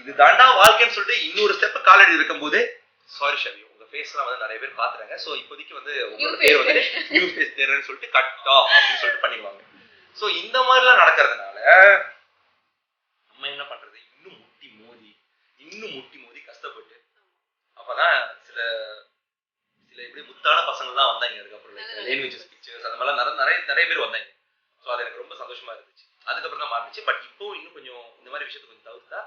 இது தாண்டா வாழ்க்கைன்னு சொல்லிட்டு இன்னொரு ஸ்டெப் காலடி இருக்கும்போது சாரி ஷவி உங்க ஃபேஸ்லாம் வந்து நிறைய பேர் பாத்துறாங்க, ஸோ இப்போதைக்கு வந்து உங்களோட பேர் வந்து நியூ ஃபேஸ் தேர்ன்னு சொல்லிட்டு கட்டா அப்படின்னு சொல்லிட்டு பண்ணிடுவாங்க. ஸோ இந்த மாதிரிலாம் நடக்கிறதுனால நம்ம என்ன பண்றது, இன்னும் முட்டி மோதி கஷ்டப்பட்டு அப்பதான் சில இப்படி முத்தான பசங்கள்லாம் வந்தாங்க. அதுக்கப்புறம் லேங்குவேஜஸ் பிக்சர்ஸ் அந்த மாதிரிலாம் நிறைய பேர் வந்தாங்க. ஸோ அது எனக்கு ரொம்ப சந்தோஷமா இருந்துச்சு. அதுக்கப்புறம் தான் மாறிச்சு. பட் இப்போ இன்னும் கொஞ்சம் இந்த மாதிரி விஷயத்தை கொஞ்சம் தவிர்த்தா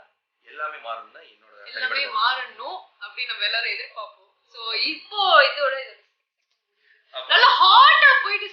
எல்லாமே மாறணும் தான் என்னோட எல்லாமே மாறணும் அப்படின்னு நம்ம எல்லாரும் எதிர்பார்ப்போம். ஸோ இப்போ இதோட நல்லா ஹாட்டா போயிட்டு